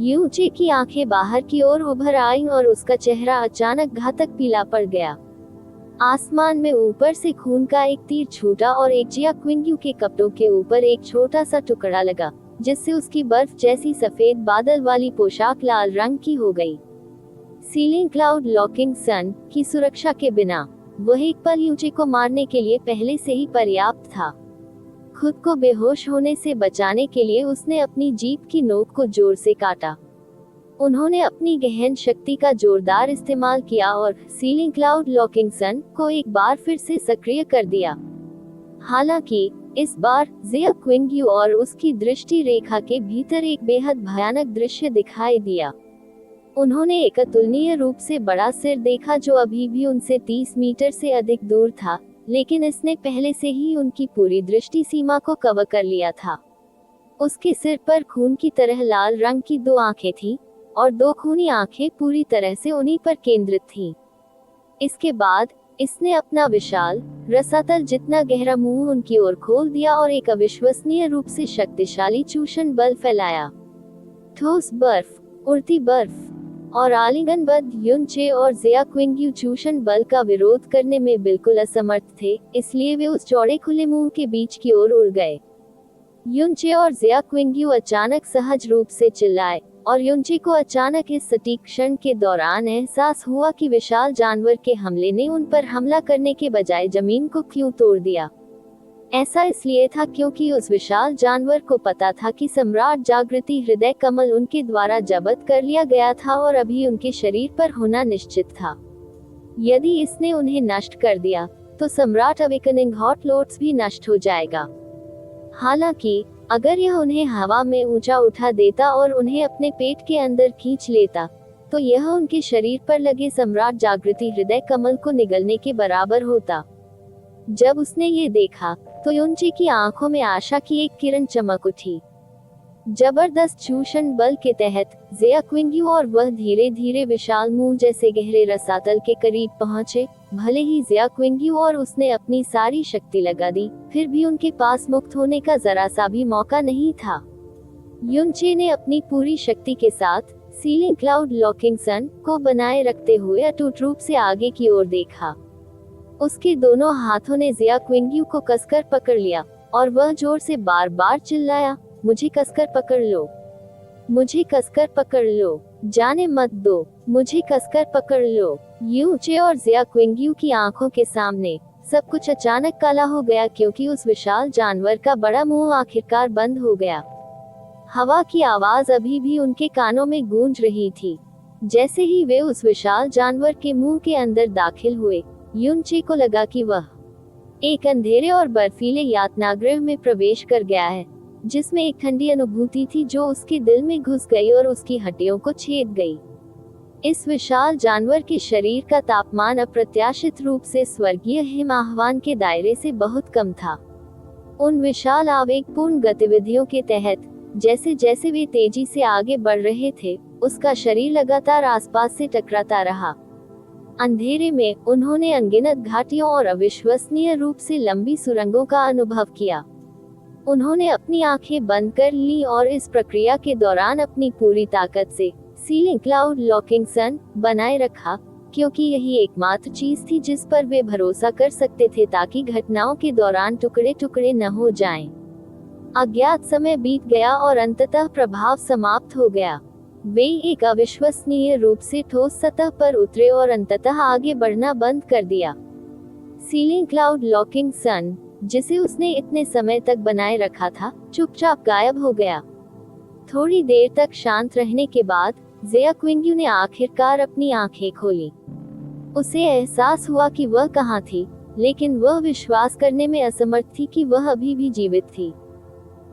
यूचे की आंखें बाहर की ओर उभर आईं और उसका चेहरा अचानक घातक पीला पड़ गया। आसमान में ऊपर से खून का एक तीर छूटा और एक जिया क्विंग्यू के कपड़ों के ऊपर एक छोटा सा टुकड़ा लगा, जिससे उसकी बर्फ जैसी सफेद बादल वाली पोशाक लाल रंग की हो गई। सीलिंग क्लाउड लॉकिंग सन की सुरक्षा के बिना वह एक पल यूचे को मारने के लिए पहले से ही पर्याप्त था। खुद को बेहोश होने से बचाने के लिए उसने अपनी जीभ की नोक को जोर से काटा। उन्होंने अपनी गहन शक्ति का जोरदार इस्तेमाल किया और सीलिंग क्लाउड लॉकिंग सन को एक बार फिर से सक्रिय कर दिया। हालांकि इस बार जिया क्विंग्यू और उसकी दृष्टि रेखा के भीतर एक बेहद भयानक दृश्य दिखाई दिया। उन्होंने एक अतुलनीय रूप से बड़ा सिर देखा जो अभी भी उनसे 30 मीटर से अधिक दूर था, लेकिन इसने पहले से ही उनकी पूरी दृष्टि सीमा को कवर कर लिया था। उसके सिर पर खून की तरह लाल रंग की 2 आंखें थीं और 2 खूनी आंखें पूरी तरह से उन्हीं पर केंद्रित थीं। इसके बाद इसने अपना विशाल रसातल जितना गहरा मुंह उनकी ओर खोल दिया और एक अविश्वसनीय रूप से शक्तिशाली चूषण बल फैलाया। ठोस बर्फ, उड़ती बर्फ और आलिंगनबद्ध युनचे और जिया क्विंग्यू चूषण बल का विरोध करने में बिल्कुल असमर्थ थे, इसलिए वे उस चौड़े खुले मुंह के बीच की ओर उड़ गए। युनचे और जिया क्विंग्यू अचानक सहज रूप से चिल्लाए और युनचे को अचानक इस सटीक क्षण के दौरान एहसास हुआ कि विशाल जानवर के हमले ने उन पर हमला करने के बजाय जमीन को क्यों तोड़ दिया। ऐसा इसलिए था क्योंकि उस विशाल जानवर को पता था कि सम्राट जागृति हृदय कमल उनके द्वारा जब्त कर लिया गया था और अभी उनके शरीर पर होना निश्चित था। यदि इसने उन्हें नष्ट कर दिया, तो सम्राट अवेकनिंग हॉट लोट्स भी नष्ट हो जाएगा। हालांकि अगर यह उन्हें हवा में ऊंचा उठा देता और उन्हें अपने पेट के अंदर खींच लेता, तो यह उनके शरीर पर लगे सम्राट जागृति हृदय कमल को निगलने के बराबर होता। जब उसने ये देखा, तो युनचे की आंखों में आशा की एक किरण चमक उठी। जबरदस्त चूषण बल के तहत जिया क्विंग्यू और वह धीरे धीरे विशाल मुंह जैसे गहरे रसातल के करीब पहुंचे। भले ही जिया क्विंग्यू और उसने अपनी सारी शक्ति लगा दी, फिर भी उनके पास मुक्त होने का जरा सा भी मौका नहीं था। युनचे ने अपनी पूरी शक्ति के साथ सीलिंग क्लाउड लॉकिंग सन को बनाए रखते हुए अटूट रूप से आगे की ओर देखा। उसके दोनों हाथों ने जिया क्विंग्यू को कसकर पकड़ लिया और वह जोर से बार बार चिल्लाया, मुझे कसकर पकड़ लो, मुझे कसकर पकड़ लो, जाने मत दो, मुझे कसकर पकड़ लो। यूचे और जिया क्विंग्यू की आंखों के सामने सब कुछ अचानक काला हो गया, क्योंकि उस विशाल जानवर का बड़ा मुंह आखिरकार बंद हो गया। हवा की आवाज अभी भी उनके कानों में गूंज रही थी। जैसे ही वे उस विशाल जानवर के मुंह के अंदर दाखिल हुए, युनचे को लगा कि वह एक अंधेरे और बर्फीले यातनागृह में प्रवेश कर गया है, जिसमें एक ठंडी अनुभूति थी जो उसके दिल में घुस गई और उसकी हड्डियों को छेद गई। इस विशाल जानवर के शरीर का तापमान अप्रत्याशित रूप से स्वर्गीय हिम आह्वान के दायरे से बहुत कम था। उन विशाल आवेगपूर्ण गतिविधियों के तहत जैसे जैसे वे तेजी से आगे बढ़ रहे थे, उसका शरीर लगातार आसपास से टकराता रहा। अंधेरे में उन्होंने अनगिनत घाटियों और अविश्वसनीय रूप से लंबी सुरंगों का अनुभव किया। उन्होंने अपनी आंखें बंद कर ली और इस प्रक्रिया के दौरान अपनी पूरी ताकत से सीलिंग क्लाउड लॉकिंग सन बनाए रखा, क्योंकि यही एकमात्र चीज थी जिस पर वे भरोसा कर सकते थे ताकि घटनाओं के दौरान टुकड़े टुकड़े न हो जाएं। अज्ञात समय बीत गया और अंततः प्रभाव समाप्त हो गया। वे एक अविश्वसनीय रूप से ठोस सतह पर उतरे और अंततः आगे बढ़ना बंद कर दिया। सीलिंग क्लाउड लॉकिंग सन, जिसे उसने इतने समय तक बनाए रखा था, चुपचाप गायब हो गया। थोड़ी देर तक शांत रहने के बाद ज़ेया क्विंग्यू ने आखिरकार अपनी आंखें खोली। उसे एहसास हुआ कि वह कहाँ थी, लेकिन वह विश्वास करने में असमर्थ थी कि वह अभी भी जीवित थी।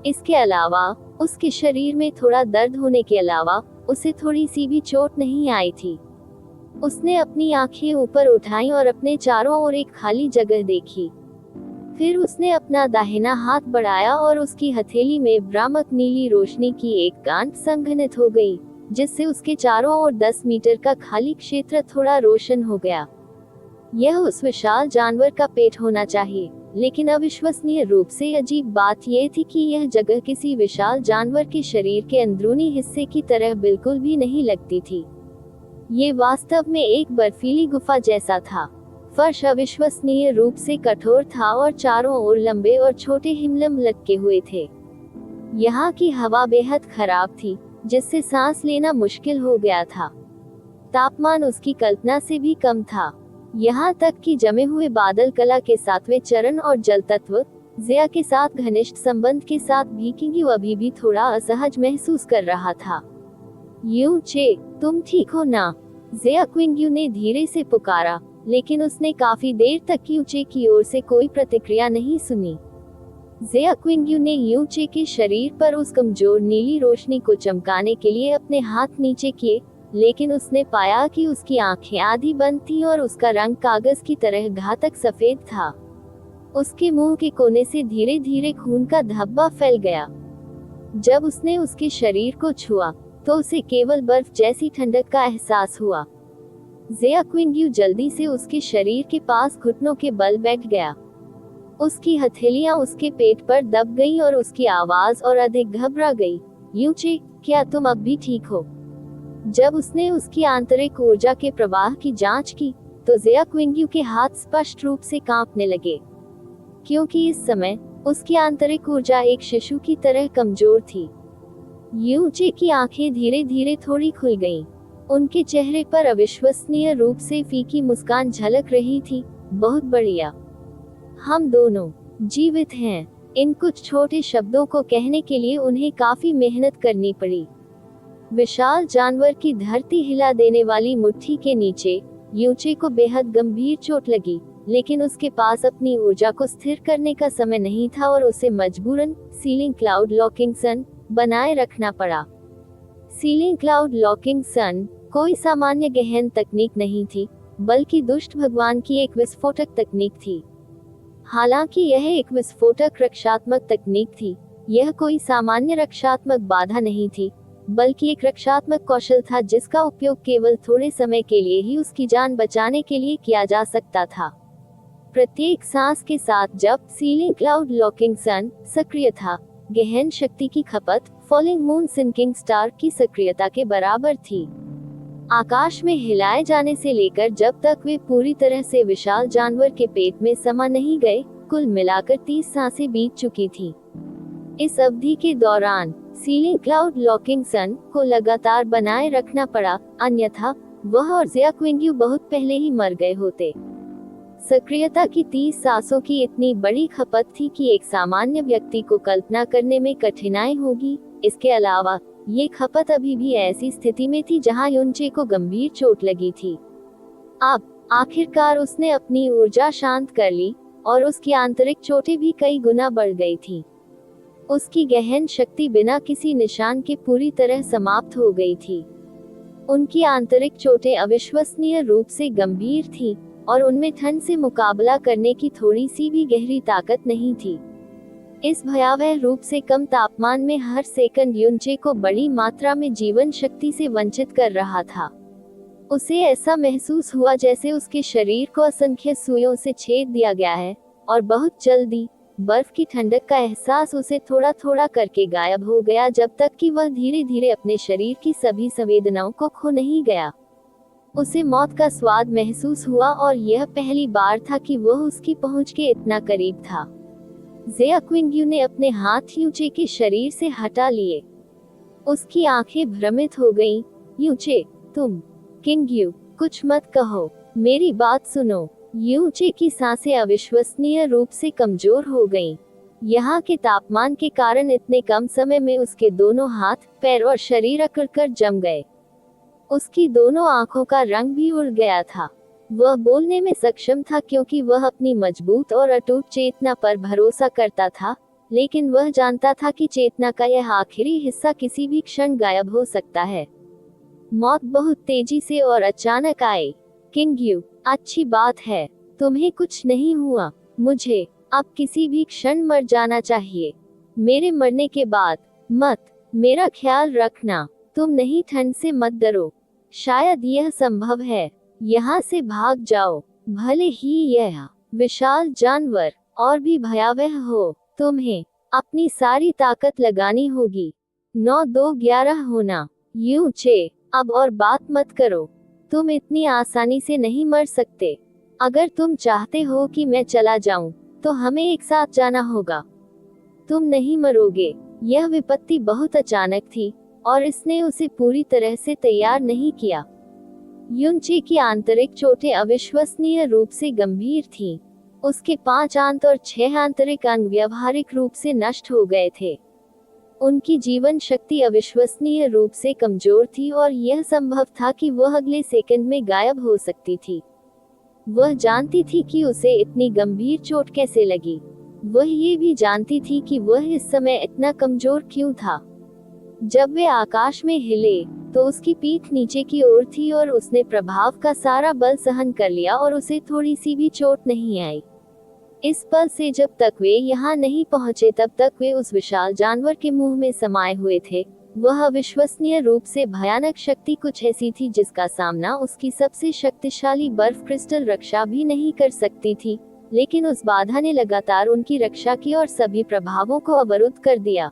इसके अलावा उसके शरीर में थोड़ा दर्द होने के अलावा उसे थोड़ी सी भी चोट नहीं आई थी। उसने अपनी आंखें ऊपर उठाईं और अपने चारों ओर एक खाली जगह देखी। फिर उसने अपना दाहिना हाथ बढ़ाया और उसकी हथेली में भ्रामक नीली रोशनी की एक गांठ संघनित हो गई, जिससे उसके चारों ओर 10 मीटर का खाली क्षेत्र थोड़ा रोशन हो गया। यह उस विशाल जानवर का पेट होना चाहिए, लेकिन अविश्वसनीय रूप से अजीब बात यह थी कि यह जगह किसी विशाल जानवर के शरीर के अंदरूनी हिस्से की तरह बिल्कुल भी नहीं लगती थी। ये वास्तव में एक बर्फीली गुफा जैसा था। फर्श अविश्वसनीय रूप से कठोर था और चारों ओर लंबे और छोटे हिमनम लटके हुए थे। यहाँ की हवा बेहद खराब थी, जिससे सांस लेना मुश्किल हो गया था। तापमान उसकी कल्पना से भी कम था। यहाँ तक कि जमे हुए बादल कला के 7वें चरण और जल तत्व ज़ेया के साथ घनिष्ठ संबंध के साथ भी किंग्यू अभी भी थोड़ा असहज महसूस कर रहा था। यूचे, तुम ठीक हो ना? ज़ेया क्विंग्यू ने धीरे से पुकारा, लेकिन उसने काफी देर तक यूचे की ओर से कोई प्रतिक्रिया नहीं सुनी। ज़ेया क्विंग्यू ने यूचे के शरीर पर उस कमजोर नीली रोशनी को चमकाने के लिए अपने हाथ नीचे किए, लेकिन उसने पाया कि उसकी आंखें आधी बंद थीं और उसका रंग कागज की तरह घातक सफेद था। उसके मुंह के कोने से धीरे धीरे खून का धब्बा फैल गया। जब उसने उसके शरीर को छुआ, तो उसे केवल बर्फ जैसी ठंडक का एहसास हुआ। ज़ेया क्विंग्यू जल्दी से उसके शरीर के पास घुटनों के बल बैठ गया। उसकी हथेलियां उसके पेट पर दब गईं और उसकी आवाज और अधिक घबरा गई। यूचे, क्या तुम अब भी ठीक हो? जब उसने उसकी आंतरिक ऊर्जा के प्रवाह की जांच की, तो ज़ेया क्विंग्यू के हाथ स्पष्ट रूप से कांपने लगे, क्योंकि इस समय उसकी आंतरिक ऊर्जा एक शिशु की तरह कमजोर थी। यूचे की आंखें धीरे धीरे थोड़ी खुल गईं। उनके चेहरे पर अविश्वसनीय रूप से फीकी मुस्कान झलक रही थी। बहुत बढ़िया, हम दोनों जीवित हैं। इन कुछ छोटे शब्दों को कहने के लिए उन्हें काफी मेहनत करनी पड़ी। विशाल जानवर की धरती हिला देने वाली मुट्ठी के नीचे यूचे को बेहद गंभीर चोट लगी, लेकिन उसके पास अपनी ऊर्जा को स्थिर करने का समय नहीं था और उसे मजबूरन सीलिंग क्लाउड लॉकिंग सन बनाए रखना पड़ा। सीलिंग क्लाउड लॉकिंग सन कोई सामान्य गहन तकनीक नहीं थी, बल्कि दुष्ट भगवान की एक विस्फोटक तकनीक थी। हालांकि यह एक विस्फोटक रक्षात्मक तकनीक थी, यह कोई सामान्य रक्षात्मक बाधा नहीं थी, बल्कि एक रक्षात्मक कौशल था जिसका उपयोग केवल थोड़े समय के लिए ही उसकी जान बचाने के लिए किया जा सकता था। प्रत्येक सांस के साथ जब सीलिंग क्लाउड लॉकिंग सन सक्रिय था, गहन शक्ति की खपत फॉलिंग मून सिंकिंग स्टार की सक्रियता के बराबर थी। आकाश में हिलाए जाने से लेकर जब तक वे पूरी तरह से विशाल जानवर के पेट में समा नहीं गए, कुल मिलाकर 30 सांसें बीत चुकी थी। इस अवधि के दौरान सीलिंग क्लाउड लॉकिंग सन को लगातार बनाए रखना पड़ा, अन्यथा वह और ज़ेया क्विंग्यू बहुत पहले ही मर गए होते। सक्रियता की 30 सांसों की इतनी बड़ी खपत थी कि एक सामान्य व्यक्ति को कल्पना करने में कठिनाई होगी। इसके अलावा ये खपत अभी भी ऐसी स्थिति में थी जहां युनचे को गंभीर चोट लगी थी। अब आखिरकार उसने अपनी ऊर्जा शांत कर ली और उसकी आंतरिक चोटें भी कई गुना बढ़ गई थी। उसकी गहन शक्ति बिना किसी निशान के पूरी तरह समाप्त हो गई थी। उनकी आंतरिक चोटें अविश्वसनीय रूप से गंभीर थीं और उनमें ठंड से मुकाबला करने की थोड़ी सी भी गहरी ताकत नहीं थी। इस भयावह रूप से कम तापमान में हर सेकंड युनचे को बड़ी मात्रा में जीवन शक्ति से वंचित कर रहा था। उसे ऐसा महसूस हुआ जैसे उसके शरीर को असंख्य सुइयों से छेद दिया गया है और बहुत जल्दी बर्फ की ठंडक का एहसास उसे थोड़ा थोड़ा करके गायब हो गया, जब तक कि वह धीरे धीरे अपने शरीर की सभी संवेदनाओं को खो नहीं गया। उसे मौत का स्वाद महसूस हुआ और यह पहली बार था कि वह उसकी पहुंच के इतना करीब था। ज़ेया क्विंग्यू ने अपने हाथ युचे के शरीर से हटा लिए। उसकी आंखें भ्रमित हो गईं। युचे, तुम। किंग्यू, कुछ मत कहो, मेरी बात सुनो। युचे की सांसें अविश्वसनीय रूप से कमजोर हो गईं। यहाँ के तापमान के कारण इतने कम समय में उसके दोनों हाथ, पैर और शरीर अकड़कर जम गए। उसकी दोनों आंखों का रंग भी उड़ गया था। वह बोलने में सक्षम था क्योंकि वह अपनी मजबूत और अटूट चेतना पर भरोसा करता था, लेकिन वह जानता था कि चेतना का यह आखिरी हिस्सा किसी भी क्षण गायब हो सकता है। मौत बहुत तेजी से और अचानक आई। किंग्यू, अच्छी बात है, तुम्हें कुछ नहीं हुआ। मुझे अब किसी भी क्षण मर जाना चाहिए। मेरे मरने के बाद मत, मेरा ख्याल रखना। तुम नहीं, ठंड से मत डरो। शायद यह संभव है। यहाँ से भाग जाओ, भले ही यह विशाल जानवर और भी भयावह हो। तुम्हें अपनी सारी ताकत लगानी होगी। 9-2-11 होना। युचे, अब और बात मत करो। तुम इतनी आसानी से नहीं मर सकते। अगर तुम चाहते हो कि मैं चला जाऊं, तो हमें एक साथ जाना होगा। तुम नहीं मरोगे। यह विपत्ति बहुत अचानक थी और इसने उसे पूरी तरह से तैयार नहीं किया। युनचे की आंतरिक चोटें अविश्वसनीय रूप से गंभीर थीं। उसके 5 आंत और 6 आंतरिक अंग व्यावहारिक रूप से नष्ट हो गए थे। उनकी जीवन शक्ति अविश्वसनीय रूप से कमजोर थी और यह संभव था कि वह अगले सेकंड में गायब हो सकती थी। वह जानती थी कि उसे इतनी गंभीर चोट कैसे लगी। वह ये भी जानती थी कि वह इस समय इतना कमजोर क्यों था। जब वे आकाश में हिले, तो उसकी पीठ नीचे की ओर थी और उसने प्रभाव का सारा बल सहन कर लिया और उसे थोड़ी सी भी चोट नहीं आई। इस पल से जब तक वे यहाँ नहीं पहुँचे तब तक वे उस विशाल जानवर के मुंह में समाये हुए थे। वह अविश्वसनीय रूप से भयानक शक्ति कुछ ऐसी थी जिसका सामना उसकी सबसे शक्तिशाली बर्फ क्रिस्टल रक्षा भी नहीं कर सकती थी, लेकिन उस बाधा ने लगातार उनकी रक्षा की और सभी प्रभावों को अवरुद्ध कर दिया।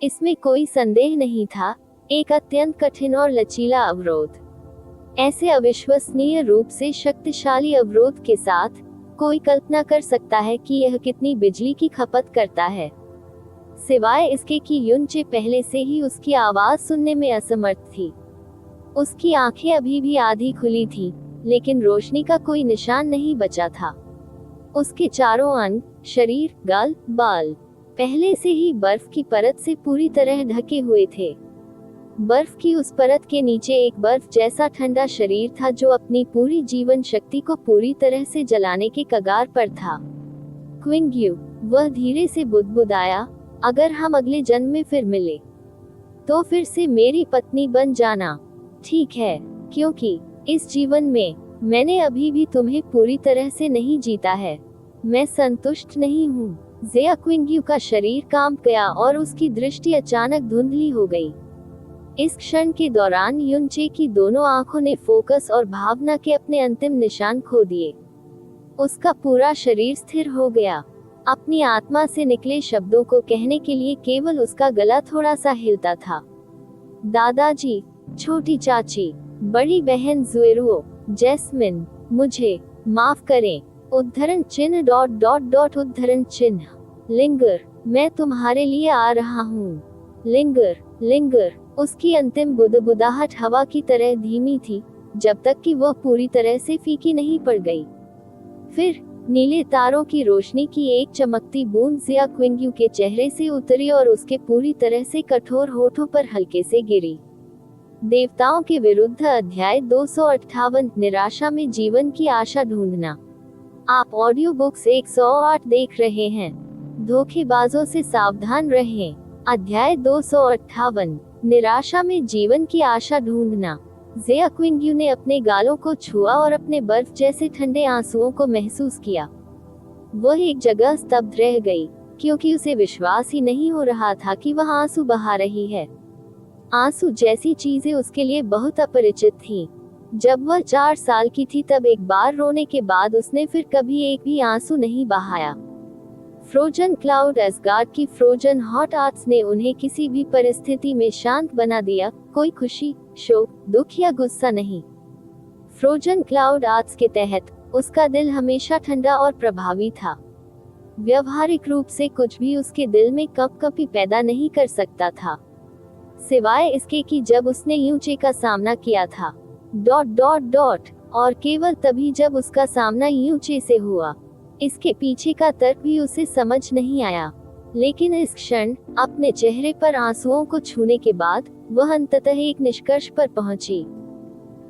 इसमें कोई संदेह नहीं था, एक अत्यंत कठिन और लचीला अवरोध। ऐसे अविश्वसनीय रूप से शक्तिशाली अवरोध के साथ कोई कल्पना कर सकता है कि यह कितनी बिजली की खपत करता है। सिवाय इसके कि युनचे पहले से ही उसकी आवाज सुनने में असमर्थ थी। उसकी आंखें अभी भी आधी खुली थीं, लेकिन रोशनी का कोई निशान नहीं बचा था। उसके चारों अंग, शरीर, गाल, बाल पहले से ही बर्फ की परत से पूरी तरह ढके हुए थे। बर्फ की उस परत के नीचे एक बर्फ जैसा ठंडा शरीर था जो अपनी पूरी जीवन शक्ति को पूरी तरह से जलाने के कगार पर था। क्विंग्यू, वह धीरे से बुदबुदाया, अगर हम अगले जन्म में फिर मिले, तो फिर से मेरी पत्नी बन जाना, ठीक है? क्योंकि इस जीवन में मैंने अभी भी तुम्हें पूरी तरह से नहीं जीता है। मैं संतुष्ट नहीं हूँ। ज़ेया क्विंग्यू का शरीर कांप गया और उसकी दृष्टि अचानक धुंधली हो गई। इस क्षण के दौरान युनचे की दोनों आंखों ने फोकस और भावना के अपने अंतिम निशान खो दिए। उसका पूरा शरीर स्थिर हो गया। अपनी आत्मा से निकले शब्दों को कहने के लिए केवल उसका गला थोड़ा सा हिलता था। दादाजी, छोटी चाची, बड़ी बहन ज़ुएरुओ, जैस्मिन, मुझे माफ करें। उद्धरण चिन्ह ... उद्धरण चिन्ह। लिंगर, मैं तुम्हारे लिए आ रहा हूँ। Linger, linger. उसकी अंतिम बुदबुदाहट हवा की तरह धीमी थी, जब तक कि वह पूरी तरह से फीकी नहीं पड़ गई। फिर नीले तारों की रोशनी की एक चमकती बूंद ज़िया क्विंग्यू के चेहरे से उतरी और उसके पूरी तरह से कठोर होठों पर हल्के से गिरी। देवताओं के विरुद्ध अध्याय 258 निराशा में जीवन की आशा ढूंढना। आप ऑडियो बुक्स 108 देख रहे हैं। धोखेबाजों से सावधान रहें। अध्याय 258 निराशा में जीवन की आशा ढूंढना। ज़िया क्विंग्यू ने अपने गालों को छुआ और अपने बर्फ जैसे ठंडे आंसुओं को महसूस किया। वह एक जगह स्तब्ध रह गई, क्योंकि उसे विश्वास ही नहीं हो रहा था कि वह आंसू बहा रही है। आंसू जैसी चीजें उसके लिए बहुत अपरिचित थीं। जब वह 4 साल की थी तब एक बार रोने के बाद उसने फिर कभी एक भी आंसू नहीं बहाया। फ्रोजन क्लाउड एसगार्ड की फ्रोजन हॉट आर्ट्स ने उन्हें किसी भी परिस्थिति में शांत बना दिया, कोई खुशी, शोक, दुख या गुस्सा नहीं। फ्रोजन क्लाउड आर्ट्स के तहत उसका दिल हमेशा ठंडा और प्रभावी था। व्यवहारिक रूप से कुछ भी उसके दिल में कंपकपी पैदा नहीं कर सकता था, सिवाय इसके कि जब उसने यूचे का सामना किया था। ... और केवल तभी जब उसका सामना यूचे से हुआ। इसके पीछे का तर्क भी उसे समझ नहीं आया, लेकिन इस क्षण अपने चेहरे पर आंसुओं को छूने के बाद वह अंततः एक निष्कर्ष पर पहुंची।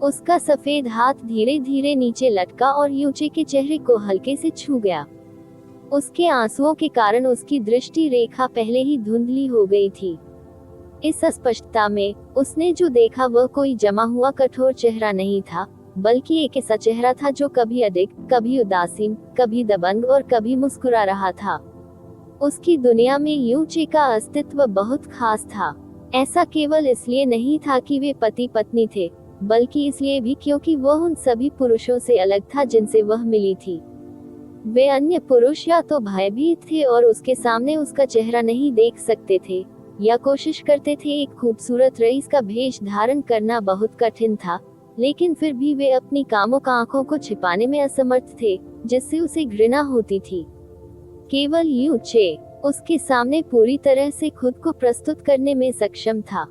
उसका सफेद हाथ धीरे धीरे नीचे लटका और यूचे के चेहरे को हल्के से छू गया। उसके आंसुओं के कारण उसकी दृष्टि रेखा पहले ही धुंधली हो गई थी। इस अस्पष्टता में उसने जो देखा वह कोई जमा हुआ कठोर चेहरा नहीं था, बल्कि एक ऐसा चेहरा था जो कभी अधिक, कभी उदासीन, कभी दबंग और कभी मुस्कुरा रहा था। उसकी दुनिया में यूचे का अस्तित्व बहुत खास था। ऐसा केवल इसलिए नहीं था कि वे पति पत्नी थे, बल्कि इसलिए भी क्योंकि वह उन सभी पुरुषों से अलग था जिनसे वह मिली थी। वे अन्य पुरुष या तो भयभीत थे और उसके सामने उसका चेहरा नहीं देख सकते थे, या कोशिश करते थे। एक खूबसूरत रईस का भेष धारण करना बहुत कठिन था, लेकिन फिर भी वे अपनी कामुक आंखों को छिपाने में असमर्थ थे, जिससे उसे घृणा होती थी। केवल यूचे उसके सामने पूरी तरह से खुद को प्रस्तुत करने में सक्षम था।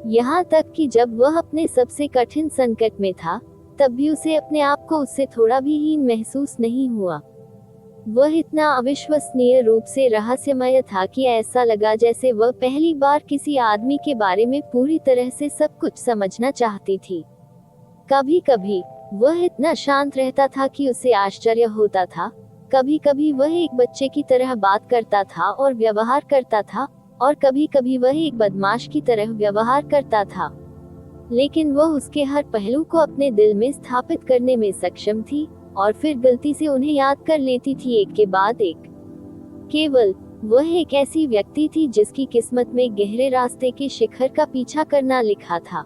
यहाँ तक कि जब वह अपने सबसे कठिन संकट में था, तब भी उसे अपने आप को उससे थोड़ा भी हीन महसूस नहीं हुआ। वह इतना अविश्वसनीय रूप से रहस्यमय था कि ऐसा लगा जैसे वह पहली बार किसी आदमी के बारे में पूरी तरह से सब कुछ समझना चाहती थी। कभी कभी वह इतना शांत रहता था कि उसे आश्चर्य होता था। कभी कभी वह एक बच्चे की तरह बात करता था और व्यवहार करता था, और कभी कभी वह एक बदमाश की तरह व्यवहार करता था। लेकिन वह उसके हर पहलू को अपने दिल में स्थापित करने में सक्षम थी, और फिर गलती से उन्हें याद कर लेती थी एक के बाद एक। केवल वह एक ऐसी व्यक्ति थी जिसकी किस्मत में गहरे रास्ते के शिखर का पीछा करना लिखा था।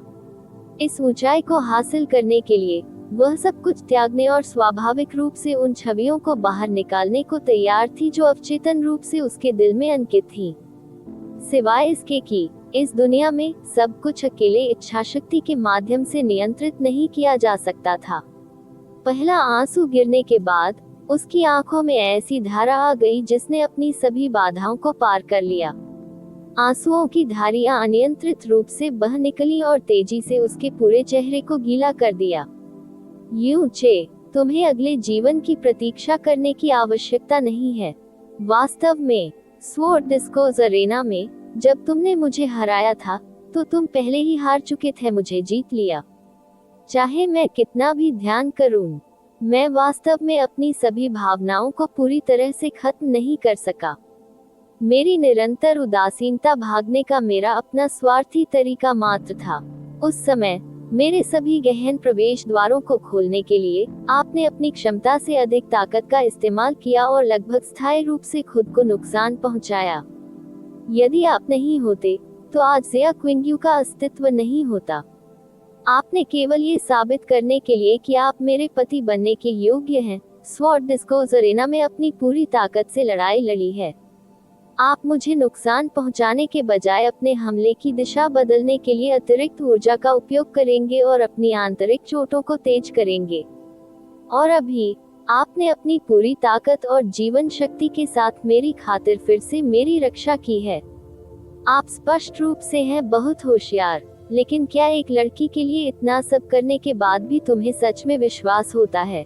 इस ऊंचाई को हासिल करने के लिए वह सब कुछ त्यागने और स्वाभाविक रूप से उन छवियों को बाहर निकालने को तैयार थी जो अवचेतन रूप से उसके दिल में अंकित थी। सिवाय इसके कि इस दुनिया में सब कुछ अकेले इच्छाशक्ति के माध्यम से नियंत्रित नहीं किया जा सकता था। पहला आंसू गिरने के बाद उसकी आंखों में ऐसी धारा आ गई जिसने अपनी सभी बाधाओं को पार कर लिया। आंसुओं की धारियां अनियंत्रित रूप से बह निकली और तेजी से उसके पूरे चेहरे को गीला कर दिया। यूचे, तुम्हें अगले जीवन की प्रतीक्षा करने की आवश्यकता नहीं है। वास्तव में स्वॉर्ड डिस्कोर्स अरेना में जब तुमने मुझे हराया था, तो तुम पहले ही हार चुके थे। मुझे जीत लिया। चाहे मैं कितना भी ध्यान करूं, मैं वास्तव में अपनी सभी भावनाओं को पूरी तरह से खत्म नहीं कर सका। मेरी निरंतर उदासीनता भागने का मेरा अपना स्वार्थी तरीका मात्र था। उस समय मेरे सभी गहन प्रवेश द्वारों को खोलने के लिए आपने अपनी क्षमता से अधिक ताकत का इस्तेमाल किया और लगभग स्थायी रूप से खुद को नुकसान पहुंचाया। यदि आप नहीं होते, तो आज ज़िया क्विंग्यू का अस्तित्व नहीं होता। आपने केवल ये साबित करने के लिए कि आप मेरे पति बनने के योग्य हैं, स्वॉर्ड डिस्कोर्स अरेना में अपनी पूरी ताकत से लड़ाई लड़ी है। आप मुझे नुकसान पहुंचाने के बजाय अपने हमले की दिशा बदलने के लिए अतिरिक्त ऊर्जा का उपयोग करेंगे और अपनी आंतरिक चोटों को तेज करेंगे। और अभी आपने अपनी पूरी ताकत और जीवन शक्ति के साथ मेरी खातिर फिर से मेरी रक्षा की है। आप स्पष्ट रूप से हैं बहुत होशियार, लेकिन क्या एक लड़की के लिए इतना सब करने के बाद भी तुम्हें सच में विश्वास होता है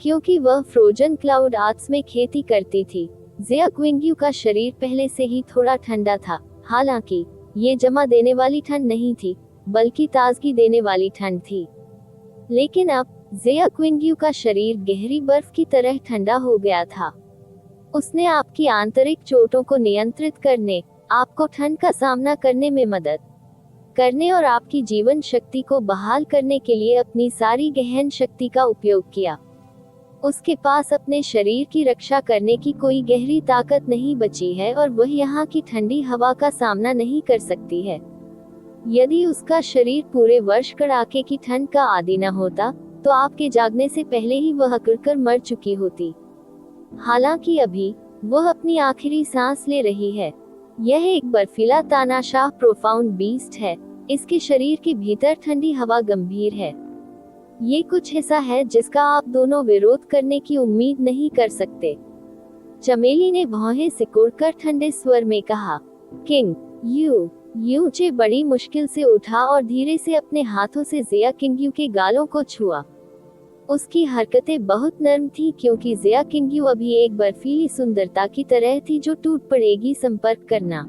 क्योंकि वह फ्रोजन क्लाउड आर्ट्स में खेती करती थी। जिया क्विंग्यू का शरीर पहले से ही थोड़ा ठंडा था, हालांकि ये जमा देने वाली ठंड नहीं थी, बल्कि ताजगी देने वाली ठंड थी। लेकिन अब जिया क्विंग्यू का शरीर गहरी बर्फ की तरह ठंडा हो गया था। उसने आपकी आंतरिक चोटों को नियंत्रित करने, आपको ठंड का सामना करने में मदद करने और आपकी जीवन शक्ति को बहाल करने के लिए अपनी सारी गहन शक्ति का उपयोग किया। उसके पास अपने शरीर की रक्षा करने की कोई गहरी ताकत नहीं बची है और वह यहाँ की ठंडी हवा का सामना नहीं कर सकती है। यदि उसका शरीर पूरे वर्ष कड़ाके की ठंड का आदी न होता, तो आपके जागने से पहले ही वह अकड़कर मर चुकी होती। हालांकि अभी वह अपनी आखिरी सांस ले रही है। यह एक बर्फीला तानाशाह प्रोफाउंड बीस्ट है। इसके शरीर के भीतर ठंडी हवा गंभीर है। ये कुछ ऐसा है जिसका आप दोनों विरोध करने की उम्मीद नहीं कर सकते। चमेली ने भौहें सिकोड़कर ठंडे स्वर में कहा, किंग यू चे बड़ी मुश्किल से उठा और धीरे से अपने हाथों से जिया किंग्यू के गालों को छुआ। उसकी हरकतें बहुत नर्म थीं क्योंकि जिया किंग्यू अभी एक बर्फीली सुंदरता की तरह थी जो टूट पड़ेगी संपर्क करना।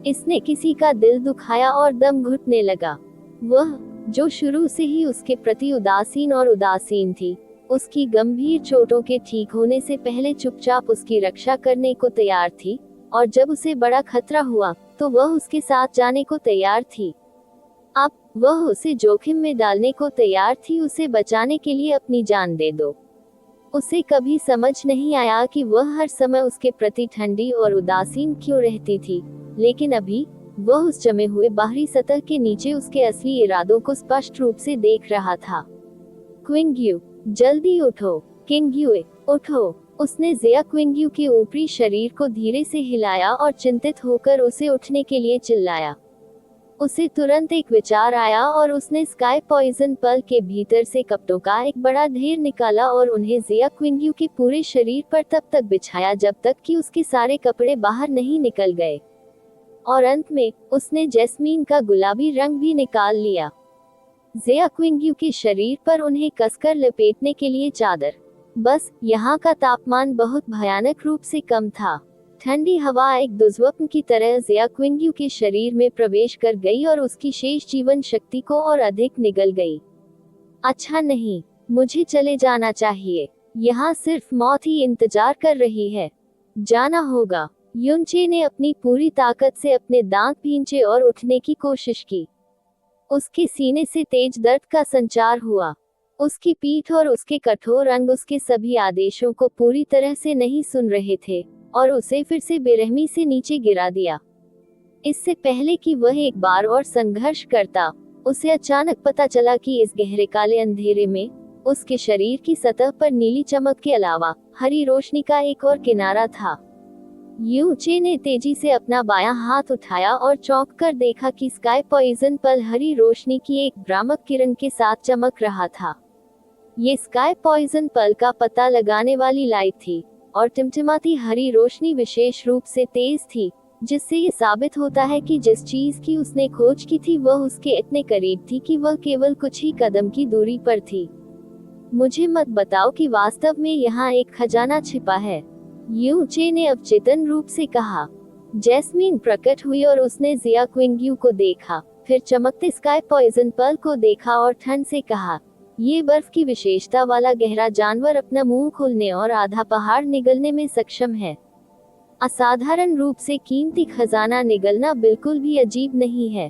इसने किसी का दिल दुखाया और दम घुटने लगा। वह, जो शुरू से ही उसके प्रति उदासीन थी, उसकी गंभीर चोटों के ठीक होने से पहले चुपचाप उसकी रक्षा करने को तैयार थी, और जब उसे बड़ा खतरा हुआ, तो वह उसके साथ जाने को तैयार थी। अब वह उसे जोखिम में डालने को तैयार थी, उसे बचाने के लिए अपनी जान दे दो। उसे कभी समझ नहीं आया कि वह हर समय उसके प्रति ठंडी और उदासीन क्यों रहती थी, लेकिन अभी वह उस जमे हुए बाहरी सतह के नीचे उसके असली इरादों को स्पष्ट रूप से देख रहा था। क्विंग्यू, जल्दी उठो, किंग्यूए, उठो। उसने जिया क्विंग्यू के ऊपरी शरीर को धीरे से हिलाया और चिंतित होकर उसे उठने के लिए चिल्लाया। उसे तुरंत एक विचार आया और उसने स्काई पॉइजन पर्ल के भीतर से कपड़ों का एक बड़ा ढेर निकाला और उन्हें जिया क्विंग्यू के पूरे शरीर पर तब तक बिछाया जब तक कि उसके सारे कपड़े बाहर नहीं निकल गए। और अंत में उसने जैस्मीन का गुलाबी रंग भी निकाल लिया। जिया क्विंग्यू के शरीर पर उन्हें कसकर लपेटने के लिए चादर। बस यहाँ का तापमान बहुत भयानक रूप से कम था। ठंडी हवा एक दुर्स्वप्न की तरह जिया क्विंग्यू के शरीर में प्रवेश कर गई और उसकी शेष जीवन शक्ति को और अधिक निगल गई। अच्छा नहीं, मुझे चले जाना चाहिए। यहाँ सिर्फ मौत ही इंतजार कर रही है। जाना होगा। युनचे ने अपनी पूरी ताकत से अपने दांत भींचे और उठने की कोशिश की। उसके सीने से तेज दर्द का संचार हुआ। उसकी पीठ और उसके कठोर अंग उसके सभी आदेशों को पूरी तरह से नहीं सुन रहे थे और उसे फिर से बेरहमी से नीचे गिरा दिया। इससे पहले कि वह एक बार और संघर्ष करता, उसे अचानक पता चला कि इस गहरे काले अंधेरे में उसके शरीर की सतह पर नीली चमक के अलावा हरी रोशनी का एक और किनारा था। यूचे ने तेजी से अपना बायां हाथ उठाया और चौंक कर देखा कि स्काई पॉइजन पर्ल हरी रोशनी की एक भ्रामक किरण के साथ चमक रहा था। ये स्काई पॉइजन पर्ल का पता लगाने वाली लाइट थी और टिमटिमाती हरी रोशनी विशेष रूप से तेज थी, जिससे ये साबित होता है कि जिस चीज की उसने खोज की थी वह उसके इतने करीब थी कि वह केवल कुछ ही कदम की दूरी पर थी। मुझे मत बताओ कि वास्तव में यहाँ एक खजाना छिपा है, यूचे ने अवचेतन रूप से कहा। जैस्मीन प्रकट हुई और उसने जिया क्विंग्यू को देखा, फिर चमकते स्काई पॉइजन पर्ल को देखा और ठंड से कहा, ये बर्फ की विशेषता वाला गहरा जानवर अपना मुंह खोलने और आधा पहाड़ निगलने में सक्षम है। असाधारण रूप से कीमती खजाना निगलना बिल्कुल भी अजीब नहीं है।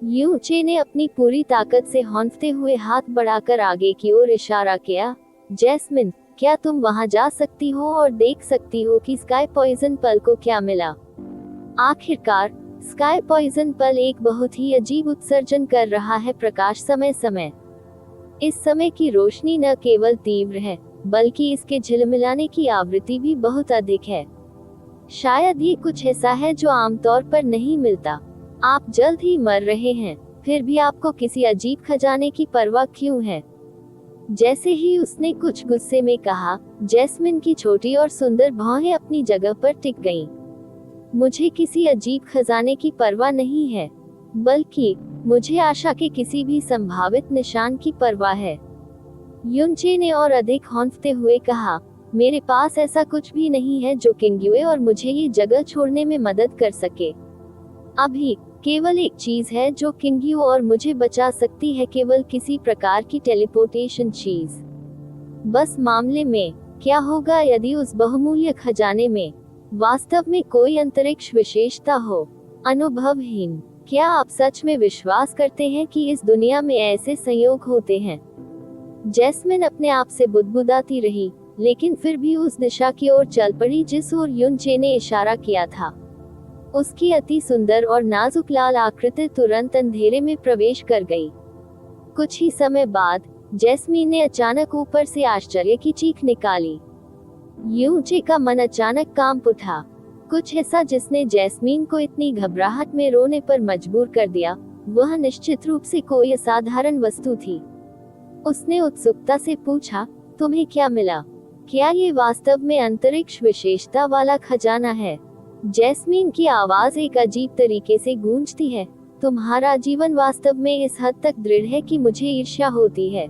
यूचे ने अपनी पूरी ताकत से हौंफते हुए हाथ बढ़ाकर आगे की ओर इशारा किया। जैस्मिन, क्या तुम वहां जा सकती हो और देख सकती हो कि स्काई पॉइजन पर्ल को क्या मिला? आखिरकार स्काई पॉइजन पर्ल एक बहुत ही अजीब उत्सर्जन कर रहा है प्रकाश समय समय। इस समय की रोशनी न केवल तीव्र है, बल्कि इसके झिलमिलाने की आवृत्ति भी बहुत अधिक है। शायद ये कुछ ऐसा है जो आमतौर पर नहीं मिलता। आप जल्द ही मर रहे हैं, फिर भी आपको किसी अजीब खजाने की परवाह क्यों है? जैसे ही उसने कुछ गुस्से में कहा, जैस्मिन की छोटी और सुंदर भौहें अपनी जगह पर टिक गईं। मुझे किसी अजीब खजाने की परवाह नहीं है, बल्कि मुझे आशा के किसी भी संभावित निशान की परवाह है। युनचे ने और अधिक हौंफते हुए कहा, मेरे पास ऐसा कुछ भी नहीं है जो किंगयुए और मुझे ये जगह छोड़ने में मदद कर सके। अभी केवल एक चीज है जो किंगयू और मुझे बचा सकती है, केवल किसी प्रकार की टेलीपोर्टेशन चीज। बस मामले में क्या होगा यदि उस बहुमूल्य खजाने में वास्तव में कोई अंतरिक्ष विशेषता हो? अनुभवहीन, क्या आप सच में विश्वास करते हैं कि इस दुनिया में ऐसे संयोग होते हैं? जैस्मिन अपने आप से बुदबुदाती रही, लेकिन फिर भी उस दिशा की ओर चल पड़ी जिस ओर युनचे ने इशारा किया था। उसकी अति सुंदर और नाजुक लाल आकृति तुरंत अंधेरे में प्रवेश कर गई। कुछ ही समय बाद जैस्मीन ने अचानक ऊपर से आश्चर्य की चीख निकाली। युनचे का मन अचानक कांप उठा, कुछ ऐसा जिसने जैस्मीन को इतनी घबराहट में रोने पर मजबूर कर दिया। वह निश्चित रूप से कोई असाधारण वस्तु थी। उसने उत्सुकता से पूछा, तुम्हें क्या मिला? क्या ये वास्तव में अंतरिक्ष विशेषता वाला खजाना है? जैस्मीन की आवाज एक अजीब तरीके से गूंजती है, तुम्हारा जीवन वास्तव में इस हद तक दृढ़ है कि मुझे ईर्ष्या होती है।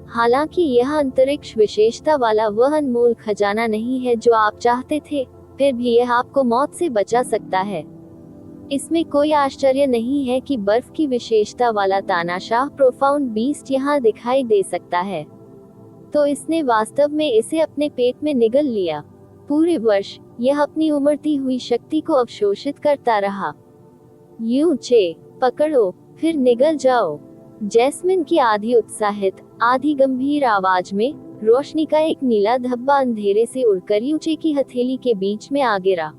हालांकि यह अंतरिक्ष विशेषता वाला वह अनमोल खजाना नहीं है जो आप चाहते थे, फिर भी यह आपको मौत से बचा सकता है। इसमें कोई आश्चर्य नहीं है कि बर्फ की विशेषता वाला तानाशाह प्रोफाउंड बीस्ट यहाँ दिखाई दे सकता है। तो इसने वास्तव में इसे अपने पेट में निगल लिया। पूरे वर्ष यह अपनी उमड़ती हुई शक्ति को अवशोषित करता रहा। युनचे, पकड़ो, फिर निगल जाओ। जैस्मिन की आधी उत्साहित आधी गंभीर आवाज में रोशनी का एक नीला धब्बा अंधेरे से उड़कर युनचे की हथेली के बीच में आ गिरा।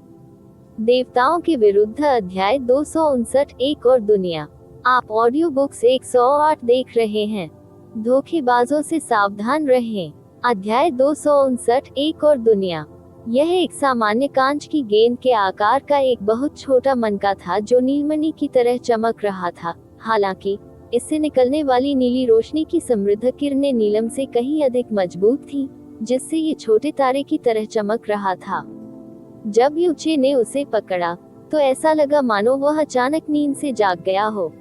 देवताओं के विरुद्ध अध्याय 259 एक और दुनिया। आप ऑडियो बुक्स 108 देख रहे हैं। धोखेबाजों से सावधान रहें। अध्याय 259 एक और दुनिया। यह एक सामान्य कांच की गेंद के आकार का एक बहुत छोटा मनका था जो नीलमणि की तरह चमक रहा था। हालांकि इससे निकलने वाली नीली रोशनी की समृद्ध किरणें नीलम से कहीं अधिक मजबूत थीं, जिससे ये छोटे तारे की तरह चमक रहा था। जब युनचे ने उसे पकड़ा तो ऐसा लगा मानो वह अचानक नींद से जाग गया हो।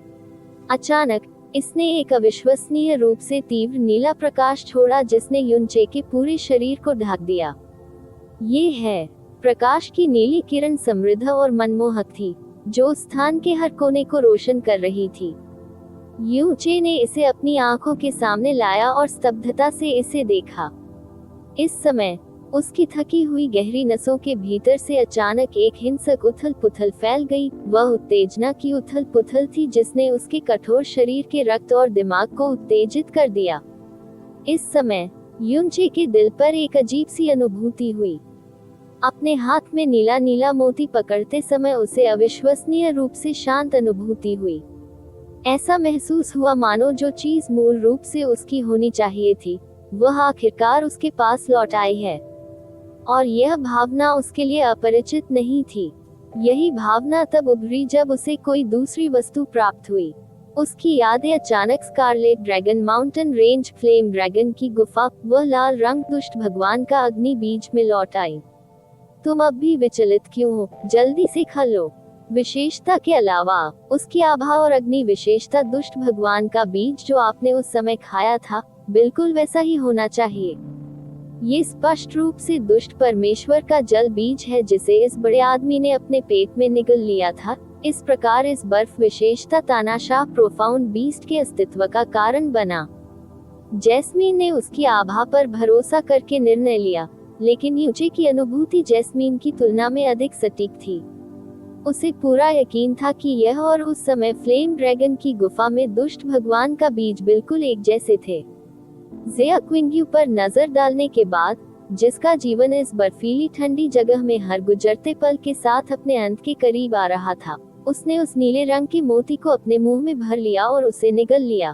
अचानक इसने एक अविश्वसनीय रूप से तीव्र नीला प्रकाश छोड़ा जिसने युनचे के पूरे शरीर को ढक दिया। ये है प्रकाश की नीली किरण, समृद्ध और मनमोहक थी, जो स्थान के हर कोने को रोशन कर रही थी। युनचे ने इसे अपनी आंखों के सामने लाया और स्तब्धता से इसे देखा। इस समय उसकी थकी हुई गहरी नसों के भीतर से अचानक एक हिंसक उथल पुथल फैल गई। वह उत्तेजना की उथल पुथल थी जिसने उसके कठोर शरीर के रक्त और दिमाग को उत्तेजित कर दिया। इस समय युनचे के दिल पर एक अजीब सी अनुभूति हुई। अपने हाथ में नीला नीला मोती पकड़ते समय उसे अविश्वसनीय रूप से शांत अनुभूति हुई। ऐसा महसूस हुआ मानो जो चीज मूल रूप से उसकी होनी चाहिए थी, वह आखिरकार उसके पास लौट आई है। और यह भावना उसके लिए अपरिचित नहीं थी। यही भावना तब उभरी जब उसे कोई दूसरी वस्तु प्राप्त हुई। उसकी यादें अचानक scarlet dragon mountain range, flame dragon की गुफा, वह लाल रंग दुष्ट भगवान का अग्नि बीज में लौट आई। तुम अब भी विचलित क्यों हो? जल्दी से खा लो। विशेषता के अलावा उसकी आभा और अग्नि विशेषता दुष्ट भगवान का बीज जो आपने उस समय खाया था, बिल्कुल वैसा ही होना चाहिए। ये स्पष्ट रूप से दुष्ट परमेश्वर का जल बीज है जिसे इस बड़े आदमी ने अपने पेट में निगल लिया था। इस प्रकार इस बर्फ विशेषता तानाशाह प्रोफाउंड बीस्ट के अस्तित्व का कारण बना। जैस्मीन ने उसकी आभा पर भरोसा करके निर्णय लिया, लेकिन युनचे की अनुभूति जैस्मीन की तुलना में अधिक सटीक थी। उसे पूरा यकीन था कि यह और उस समय फ्लेम ड्रैगन की गुफा में दुष्ट भगवान का बीज बिल्कुल एक जैसे थे। ज़ेया क्विंगयू पर नजर डालने के बाद, जिसका जीवन इस बर्फीली ठंडी जगह में हर गुजरते पल के साथ अपने अंत के करीब आ रहा था, उसने उस नीले रंग के मोती को अपने मुंह में भर लिया और उसे निगल लिया।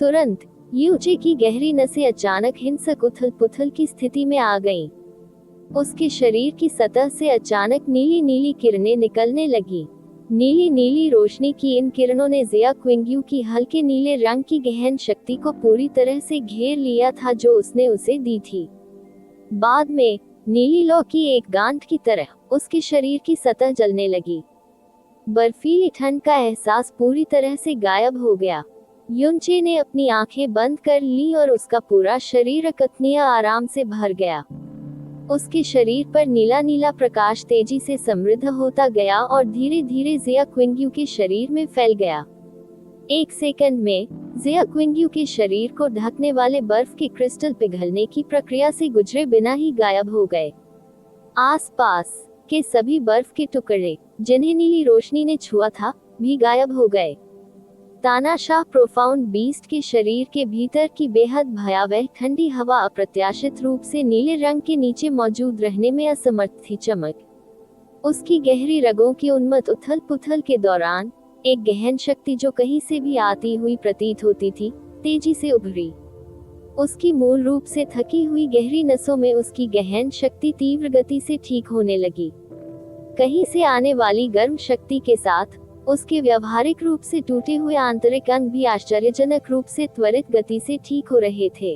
तुरंत युनचे की गहरी नसें अचानक हिंसक उथल पुथल की स्थिति में आ गईं। उसके शरीर की सतह से अचानक नीली नीली किरणें निकलने लगी। नीली नीली रोशनी की इन किरणों ने ज़ेया क्विंगयू की हल्के नीले रंग की गहन शक्ति को पूरी तरह से घेर लिया था जो उसने उसे दी थी। बाद में नीली लौ की एक गांठ की तरह उसके शरीर की सतह जलने लगी। बर्फीली ठंड का एहसास पूरी तरह से गायब हो गया। युनचे ने अपनी आंखें बंद कर ली और उसका पूरा शरीर अकथनीय आराम से भर गया। उसके शरीर पर नीला नीला प्रकाश तेजी से समृद्ध होता गया और धीरे धीरे जिया क्विंग्यू के शरीर में फैल गया। एक सेकंड में जिया क्विंग्यू के शरीर को ढकने वाले बर्फ के क्रिस्टल पिघलने की प्रक्रिया से गुजरे बिना ही गायब हो गए। आसपास के सभी बर्फ के टुकड़े जिन्हें नीली रोशनी ने छुआ था भी गायब हो गए। तानाशाह प्रोफाउंड बीस्ट के शरीर के भीतर की बेहद भयावह ठंडी हवा अप्रत्याशित रूप से नीले रंग के नीचे मौजूद रहने में असमर्थ थी। चमक उसकी गहरी रगों की उन्मत्त उथल पुथल के दौरान एक गहन शक्ति जो कहीं से भी आती हुई प्रतीत होती थी, तेजी से उभरी। उसकी मूल रूप से थकी हुई गहरी नसों में उसकी गहन शक्ति तीव्र गति से ठीक होने लगी। कहीं से आने वाली गर्म शक्ति के साथ उसके व्यवहारिक रूप से टूटे हुए आंतरिक अंग भी आश्चर्यजनक रूप से त्वरित गति से ठीक हो रहे थे।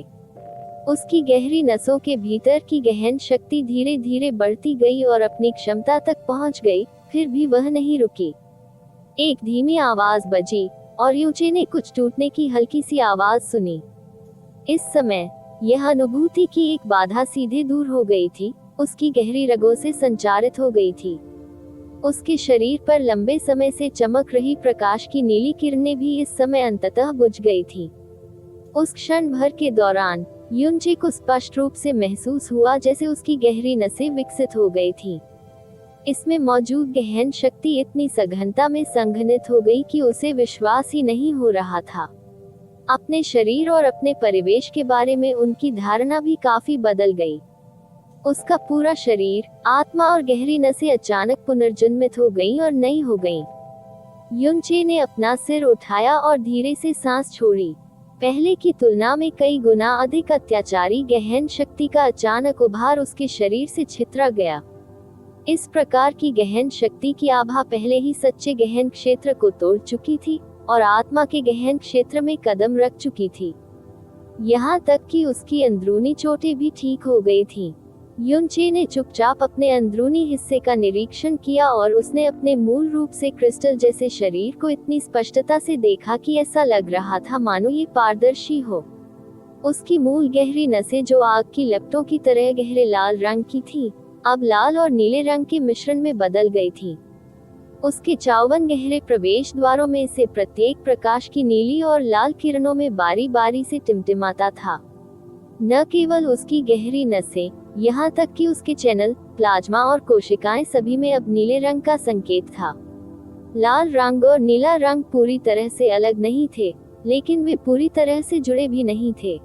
उसकी गहरी नसों के भीतर की गहन शक्ति धीरे धीरे बढ़ती गई और अपनी क्षमता तक पहुंच गई, फिर भी वह नहीं रुकी। एक धीमी आवाज बजी और युचे ने कुछ टूटने की हल्की सी आवाज सुनी। इस समय यह अनुभूति की एक बाधा सीधे दूर हो गई थी, उसकी गहरी रगों से संचारित हो गई थी। उसके शरीर पर लंबे समय से चमक रही प्रकाश की नीली किरणें भी इस समय अंततः बुझ गई थी। उस क्षण भर के दौरान युनचे को स्पष्ट रूप से महसूस हुआ जैसे उसकी गहरी नसें विकसित हो गई थीं। इसमें मौजूद गहन शक्ति इतनी सघनता में संघनित हो गई कि उसे विश्वास ही नहीं हो रहा था। अपने शरीर और अपने परिवेश के बारे में उनकी धारणा भी काफी बदल गई। उसका पूरा शरीर, आत्मा और गहरी नसें अचानक पुनर्जन्मित हो गईं और नई हो गईं। युनचे ने अपना सिर उठाया और धीरे से सांस छोड़ी। पहले की तुलना में कई गुना अधिक अत्याचारी गहन शक्ति का अचानक उभार उसके शरीर से छितरा गया। इस प्रकार की गहन शक्ति की आभा पहले ही सच्चे गहन क्षेत्र को तोड़ चुकी थी और आत्मा के गहन क्षेत्र में कदम रख चुकी थी। यहाँ तक कि उसकी अंदरूनी चोटें भी ठीक हो गई थीं। युनचे ने चुपचाप अपने अंदरूनी हिस्से का निरीक्षण किया और उसने अपने मूल रूप से क्रिस्टल जैसे शरीर को इतनी स्पष्टता से देखा कि ऐसा लग रहा था मानो ये पारदर्शी हो। उसकी मूल गहरी नसें जो आग की लपटों की तरह गहरे लाल रंग की थीं, अब लाल और नीले रंग के मिश्रण में बदल गई थीं। उसके 54 गहरे प्रवेश द्वारों में से प्रत्येक प्रकाश की नीली और लाल किरणों में बारी बारी से टिमटिमाता था। न केवल उसकी गहरी नसें, यहाँ तक कि उसके चैनल, प्लाज्मा और कोशिकाएं सभी में अब नीले रंग का संकेत था। लाल रंग और नीला रंग पूरी तरह से अलग नहीं थे, लेकिन वे पूरी तरह से जुड़े भी नहीं थे।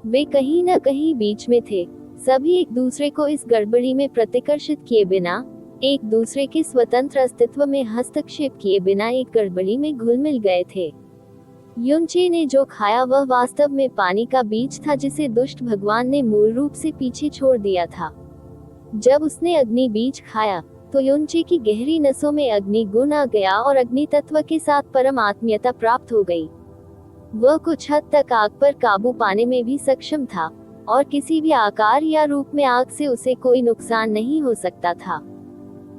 वे कहीं न कहीं बीच में थे। सभी एक दूसरे को इस गड़बड़ी में प्रतिकर्षित किए बिना, एक दूसरे के स्वतंत्र अस्तित्व में हस्तक्षेप किए बिना एक गड़बड़ी में घुल मिल गए थे। युनचे ने जो खाया वह वास्तव में पानी का बीज था जिसे दुष्ट भगवान ने मूल रूप से पीछे छोड़ दिया था। जब उसने अग्नि बीज खाया तो युनचे की गहरी नसों में अग्नि गुण आ गया और अग्नि तत्व के साथ परम आत्मीयता प्राप्त हो गई। वह कुछ हद तक आग पर काबू पाने में भी सक्षम था और किसी भी आकार या रूप में आग से उसे कोई नुकसान नहीं हो सकता था।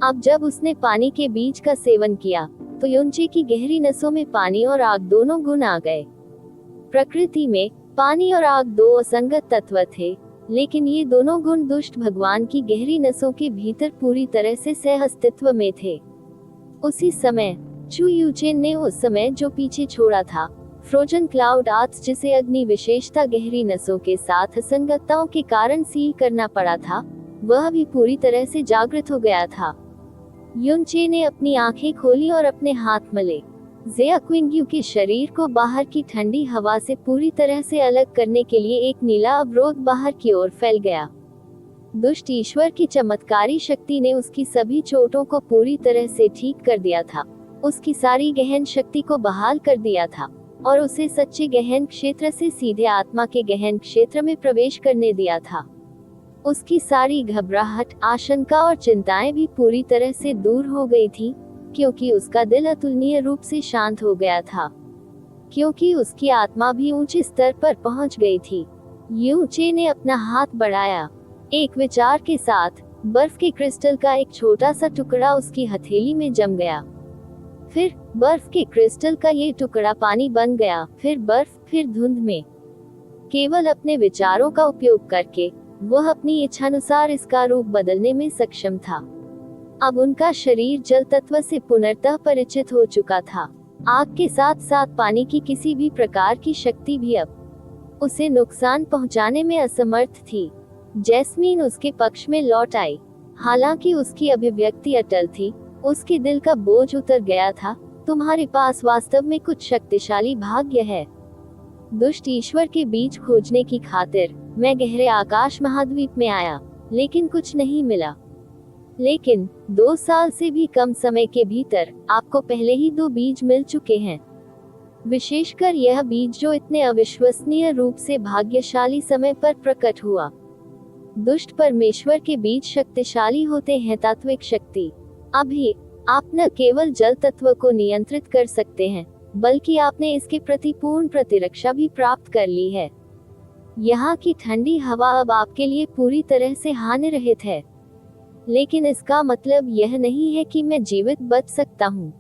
अब जब उसने पानी के बीज का सेवन किया तो युनचे की गहरी नसों में पानी और आग दोनों गुण आ गए। प्रकृति में पानी और आग दो असंगत तत्व थे, लेकिन ये दोनों गुण दुष्ट भगवान की गहरी नसों के भीतर पूरी तरह से सह अस्तित्व में थे। उसी समय चू यूचेन ने उस समय जो पीछे छोड़ा था, फ्रोजन क्लाउड आर्ट्स जिसे अग्नि विशेषता गहरी नसों के साथ असंगतताओं के कारण सील करना पड़ा था, वह भी पूरी तरह से जागृत हो गया था। युनचे ने अपनी आंखें खोली और अपने हाथ मले। जिया क्विंग्यू के शरीर को बाहर की ठंडी हवा से पूरी तरह से अलग करने के लिए एक नीला अवरोध बाहर की ओर फैल गया। दुष्ट ईश्वर की चमत्कारी शक्ति ने उसकी सभी चोटों को पूरी तरह से ठीक कर दिया था, उसकी सारी गहन शक्ति को बहाल कर दिया था और उसे सच्चे गहन क्षेत्र से सीधे आत्मा के गहन क्षेत्र में प्रवेश करने दिया था। उसकी सारी घबराहट, आशंका और चिंताएं भी पूरी तरह से दूर हो गई थी, क्योंकि उसका दिल अतुलनीय रूप से शांत हो गया था, क्योंकि उसकी आत्मा भी ऊंचे स्तर पर पहुंच गई थी। यूचे ने अपना हाथ बढ़ाया। एक विचार के साथ बर्फ के क्रिस्टल का एक छोटा सा टुकड़ा उसकी हथेली में जम गया। फिर बर्फ के क्रिस्टल का ये टुकड़ा पानी बन गया, फिर बर्फ, फिर धुंध में। केवल अपने विचारों का उपयोग करके वह अपनी इच्छानुसार इसका रूप बदलने में सक्षम था। अब उनका शरीर जल तत्व से पुनर्तः परिचित हो चुका था। आग के साथ साथ पानी की किसी भी प्रकार की शक्ति भी अब उसे नुकसान पहुंचाने में असमर्थ थी। जैस्मीन उसके पक्ष में लौट आई। हालांकि उसकी अभिव्यक्ति अटल थी, उसके दिल का बोझ उतर गया था। तुम्हारे पास वास्तव में कुछ शक्तिशाली भाग्य है। दुष्ट ईश्वर के बीज खोजने की खातिर मैं गहरे आकाश महाद्वीप में आया, लेकिन कुछ नहीं मिला। लेकिन 2 साल से भी कम समय के भीतर आपको पहले ही 2 बीज मिल चुके हैं। विशेषकर यह बीज जो इतने अविश्वसनीय रूप से भाग्यशाली समय पर प्रकट हुआ। दुष्ट परमेश्वर के बीज शक्तिशाली होते हैं, तात्विक शक्ति। अभी आप न केवल जल तत्व को नियंत्रित कर सकते हैं, बल्कि आपने इसके प्रति पूर्ण प्रतिरक्षा भी प्राप्त कर ली है। यहाँ की ठंडी हवा अब आपके लिए पूरी तरह से हानिरहित है। लेकिन इसका मतलब यह नहीं है कि मैं जीवित बच सकता हूँ।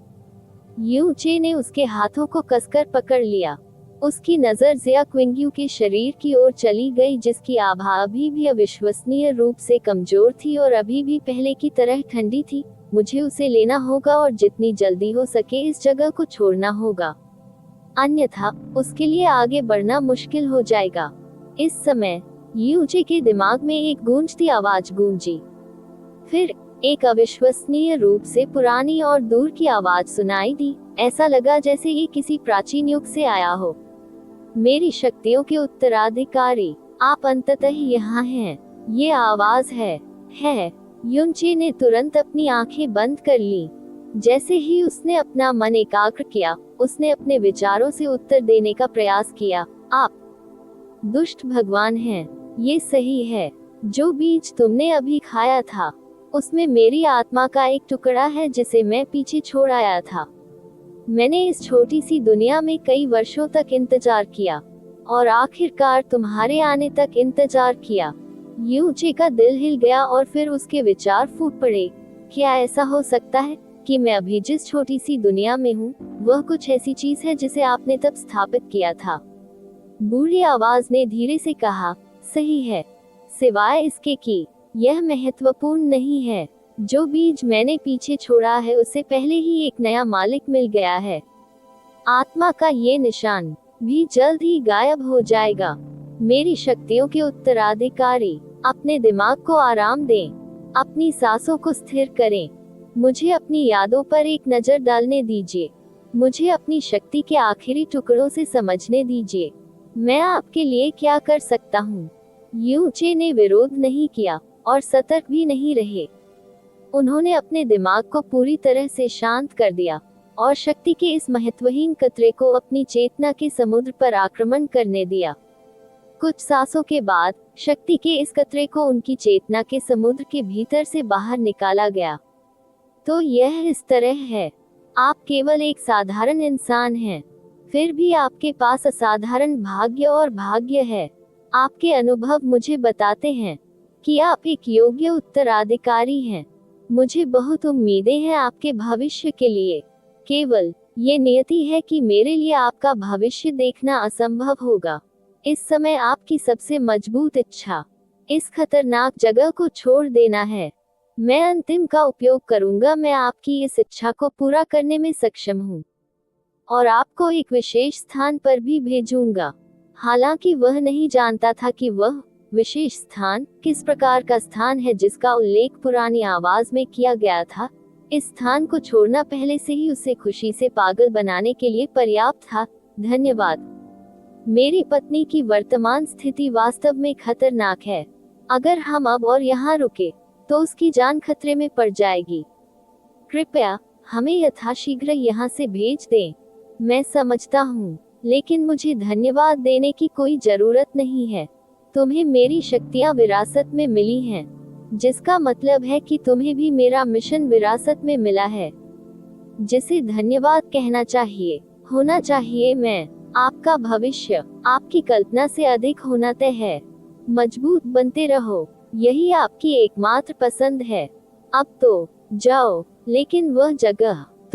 यू चे ने उसके हाथों को कसकर पकड़ लिया। उसकी नजर जिया क्विंग्यू के शरीर की ओर चली गई, जिसकी आभा अभी भी अविश्वसनीय रूप से कमजोर थी और अभी भी पहले की तरह ठंडी थी। मुझे उसे लेना होगा और जितनी जल्दी हो सके इस जगह को छोड़ना होगा, अन्यथा उसके लिए आगे बढ़ना मुश्किल हो जाएगा। इस समय यू चे के दिमाग में एक गूंजती आवाज गूंजी। फिर एक अविश्वसनीय रूप से पुरानी और दूर की आवाज सुनाई दी। ऐसा लगा जैसे ये किसी प्राचीन युग से आया हो। मेरी शक्तियों के उत्तराधिकारी, आप अंततः यहाँ हैं। ये आवाज है। युनचे ने तुरंत अपनी आंखें बंद कर ली। जैसे ही उसने अपना मन एकाग्र किया, उसने अपने विचारों से उत्तर देने का प्रयास किया। आप दुष्ट भगवान हैं। ये सही है। जो बीज तुमने अभी खाया था, उसमें मेरी आत्मा का एक टुकड़ा है जिसे मैं पीछे छोड़ आया था। मैंने इस छोटी सी दुनिया में कई वर्षों तक इंतजार किया और आखिरकार तुम्हारे आने तक इंतजार किया। यू चे का दिल हिल गया और फिर उसके विचार फूट पड़े। क्या ऐसा हो सकता है कि मैं अभी जिस छोटी सी दुनिया में हूँ, वह कुछ ऐसी चीज है जिसे आपने तब स्थापित किया था? बूढ़ी आवाज ने धीरे से कहा, सही है, सिवाय इसके कि यह महत्वपूर्ण नहीं है। जो बीज मैंने पीछे छोड़ा है उसे पहले ही एक नया मालिक मिल गया है। आत्मा का ये निशान भी जल्द ही गायब हो जाएगा। मेरी शक्तियों के उत्तराधिकारी, अपने दिमाग को आराम दें, अपनी सांसों को स्थिर करें। मुझे अपनी यादों पर एक नजर डालने दीजिए। मुझे अपनी शक्ति के आखिरी टुकड़ों से समझने दीजिए। मैं आपके लिए क्या कर सकता हूँ? यू चे ने विरोध नहीं किया और सतर्क भी नहीं रहे। उन्होंने अपने दिमाग को पूरी तरह से शांत कर दिया और शक्ति के इस महत्वहीन कतरे को अपनी चेतना के समुद्र पर आक्रमण करने दिया। कुछ सांसों के बाद शक्ति के इस कतरे को उनकी चेतना के समुद्र के भीतर से बाहर निकाला गया। तो यह इस तरह है। आप केवल एक साधारण इंसान हैं, फिर भी आपके पास असाधारण भाग्य और भाग्य है। आपके अनुभव मुझे बताते हैं कि आप एक योग्य उत्तराधिकारी हैं। मुझे बहुत उम्मीदें हैं आपके भविष्य के लिए। केवल ये नियति है कि मेरे लिए आपका भविष्य देखना असंभव होगा। इस समय आपकी सबसे मजबूत इच्छा इस खतरनाक जगह को छोड़ देना है। मैं अंतिम का उपयोग करूंगा। मैं आपकी इस इच्छा को पूरा करने में सक्षम हूँ और आपको एक विशेष स्थान पर भी भेजूंगा। हालांकि वह नहीं जानता था कि वह विशेष स्थान किस प्रकार का स्थान है जिसका उल्लेख पुरानी आवाज में किया गया था। इस स्थान को छोड़ना पहले से ही उसे खुशी से पागल बनाने के लिए पर्याप्त था। धन्यवाद। मेरी पत्नी की वर्तमान स्थिति वास्तव में खतरनाक है। अगर हम अब और यहाँ रुके तो उसकी जान खतरे में पड़ जाएगी। कृपया हमें यथाशीघ्र यहाँ से भेज दें। मैं समझता हूँ, लेकिन मुझे धन्यवाद देने की कोई जरूरत नहीं है। तुम्हें मेरी शक्तियाँ विरासत में मिली हैं, जिसका मतलब है कि तुम्हें भी मेरा मिशन विरासत में मिला है, जिसे धन्यवाद कहना चाहिए, होना चाहिए। मैं आपका भविष्य आपकी कल्पना से अधिक होना तय है। मजबूत बनते रहो, यही आपकी एकमात्र पसंद है। अब तो जाओ, लेकिन वह जगह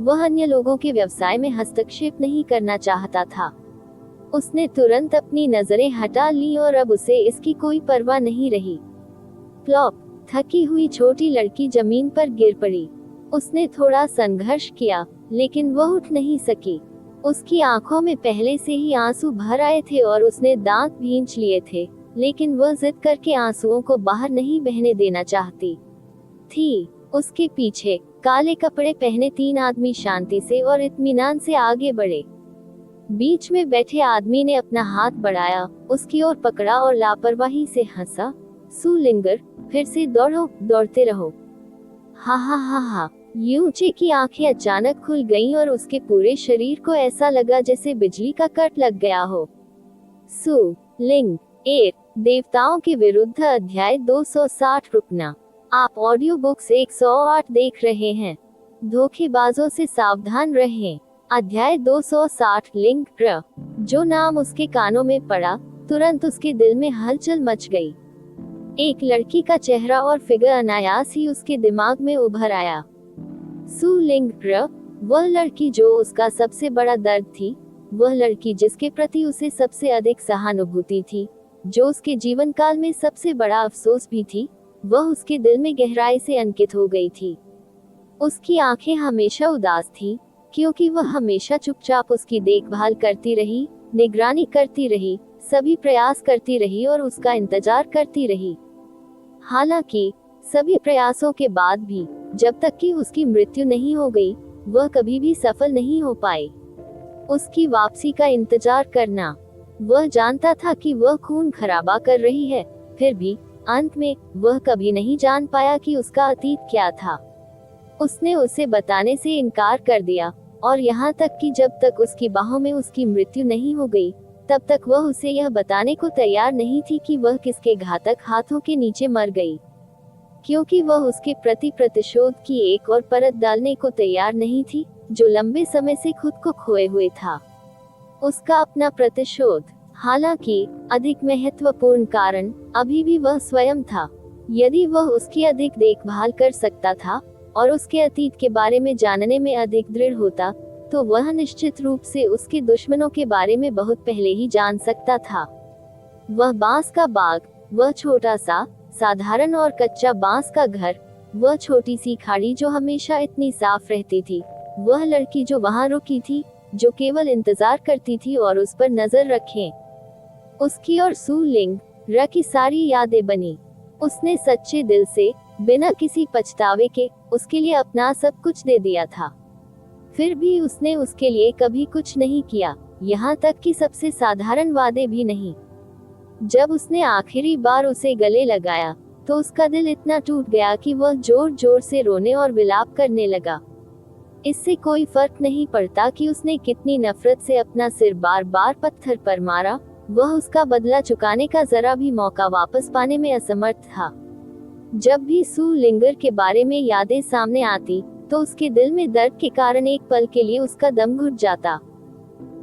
वह अन्य लोगों के व्यवसाय में हस्तक्षेप नहीं करना चाहता था। उसने तुरंत अपनी नजरें हटा ली और अब उसे इसकी कोई परवाह नहीं रही। प्लॉप, थकी हुई छोटी लड़की जमीन पर गिर पड़ी। उसने थोड़ा संघर्ष किया, लेकिन वह उठ नहीं सकी। उसकी आंखों में पहले से ही आंसू भर आए थे और उसने दांत भींच लिए थे, लेकिन वह जिद करके आंसुओं को बाहर नहीं बहने देना चाहती थी। उसके पीछे काले कपड़े पहने 3 आदमी शांति से और इत्मीनान से आगे बढ़े। बीच में बैठे आदमी ने अपना हाथ बढ़ाया, उसकी ओर पकड़ा और लापरवाही से हंसा। सू लिंगर, फिर से दौड़ो, दौड़ते रहो। हा हा हा हा। यूचे की आंखें अचानक खुल गईं और उसके पूरे शरीर को ऐसा लगा जैसे बिजली का कट लग गया हो। सू लिंग एर, देवताओं के विरुद्ध अध्याय 260। रुकना। आप ऑडियो बुक्स 108 देख रहे हैं। धोखेबाजों से सावधान रहें। अध्याय 260 लिंग र। जो नाम उसके कानों में पड़ा, तुरंत उसके दिल में हलचल मच गई। एक लड़की का चेहरा और फिगर अनायास ही उसके दिमाग में उभर आया। सू लिंग र, वह लड़की जो उसका सबसे बड़ा दर्द थी, वह लड़की जिसके प्रति उसे सबसे अधिक सहानुभूति थी, जो उसके जीवन काल में सबसे बड़ा अफसोस भी थी, वह उसके दिल में गहराई से अंकित हो गई थी। उसकी आंखें हमेशा उदास थी, क्योंकि वह हमेशा चुपचाप उसकी देखभाल करती रही, निगरानी करती रही, सभी प्रयास करती रही और उसका इंतजार करती रही। हालांकि सभी प्रयासों के बाद भी, जब तक कि उसकी मृत्यु नहीं हो गई, वह कभी भी सफल नहीं हो पाई। उसकी वापसी का इंतजार करना। वह जानता था कि वह खून खराबा कर रही है, फिर भी अंत में वह कभी नहीं जान पाया कि उसका अतीत क्या था। उसने उसे बताने से इनकार कर दिया, और यहाँ तक कि जब तक उसकी बाहों में उसकी मृत्यु नहीं हो गई, तब तक वह उसे यह बताने को तैयार नहीं थी कि वह किसके घातक हाथों के नीचे मर गई, क्योंकि वह उसके प्रति प्रतिशोध की एक और परत डालने को तैयार नहीं थी, जो लंबे समय से खुद को खोए हुए था। उसका अपना प्रतिशोध। हालांकि अधिक महत्वपूर्ण कारण अभी भी वह स्वयं था। यदि वह उसकी अधिक देखभाल कर सकता था और उसके अतीत के बारे में जानने में अधिक दृढ़ होता, तो वह निश्चित रूप से उसके दुश्मनों के बारे में बहुत पहले ही जान सकता था। वह बांस का बाग, वह छोटा सा साधारण और कच्चा बांस का घर, वह छोटी सी खाड़ी जो हमेशा इतनी साफ रहती थी, वह लड़की जो वहां रुकी थी, जो केवल इंतजार करती थी और उस पर नजर रखें। उसकी और सू लिंग र की सारी यादें बनी। उसने सच्चे दिल से, बिना किसी पछतावे के, उसके लिए अपना सब कुछ दे दिया था। फिर भी उसने उसके लिए कभी कुछ नहीं किया, यहाँ तक कि सबसे साधारण वादे भी नहीं। जब उसने आखिरी बार उसे गले लगाया, तो उसका दिल इतना टूट गया कि वह जोर जोर से रोने और विलाप करने लगा। इससे कोई फर्क नहीं पड़ता कि उसने कितनी नफरत से अपना सिर बार बार पत्थर पर मारा, वह उसका बदला चुकाने का जरा भी मौका वापस पाने में असमर्थ था। जब भी सू लिंगर के बारे में यादें सामने आती, तो उसके दिल में दर्द के कारण एक पल के लिए उसका दम घुट जाता।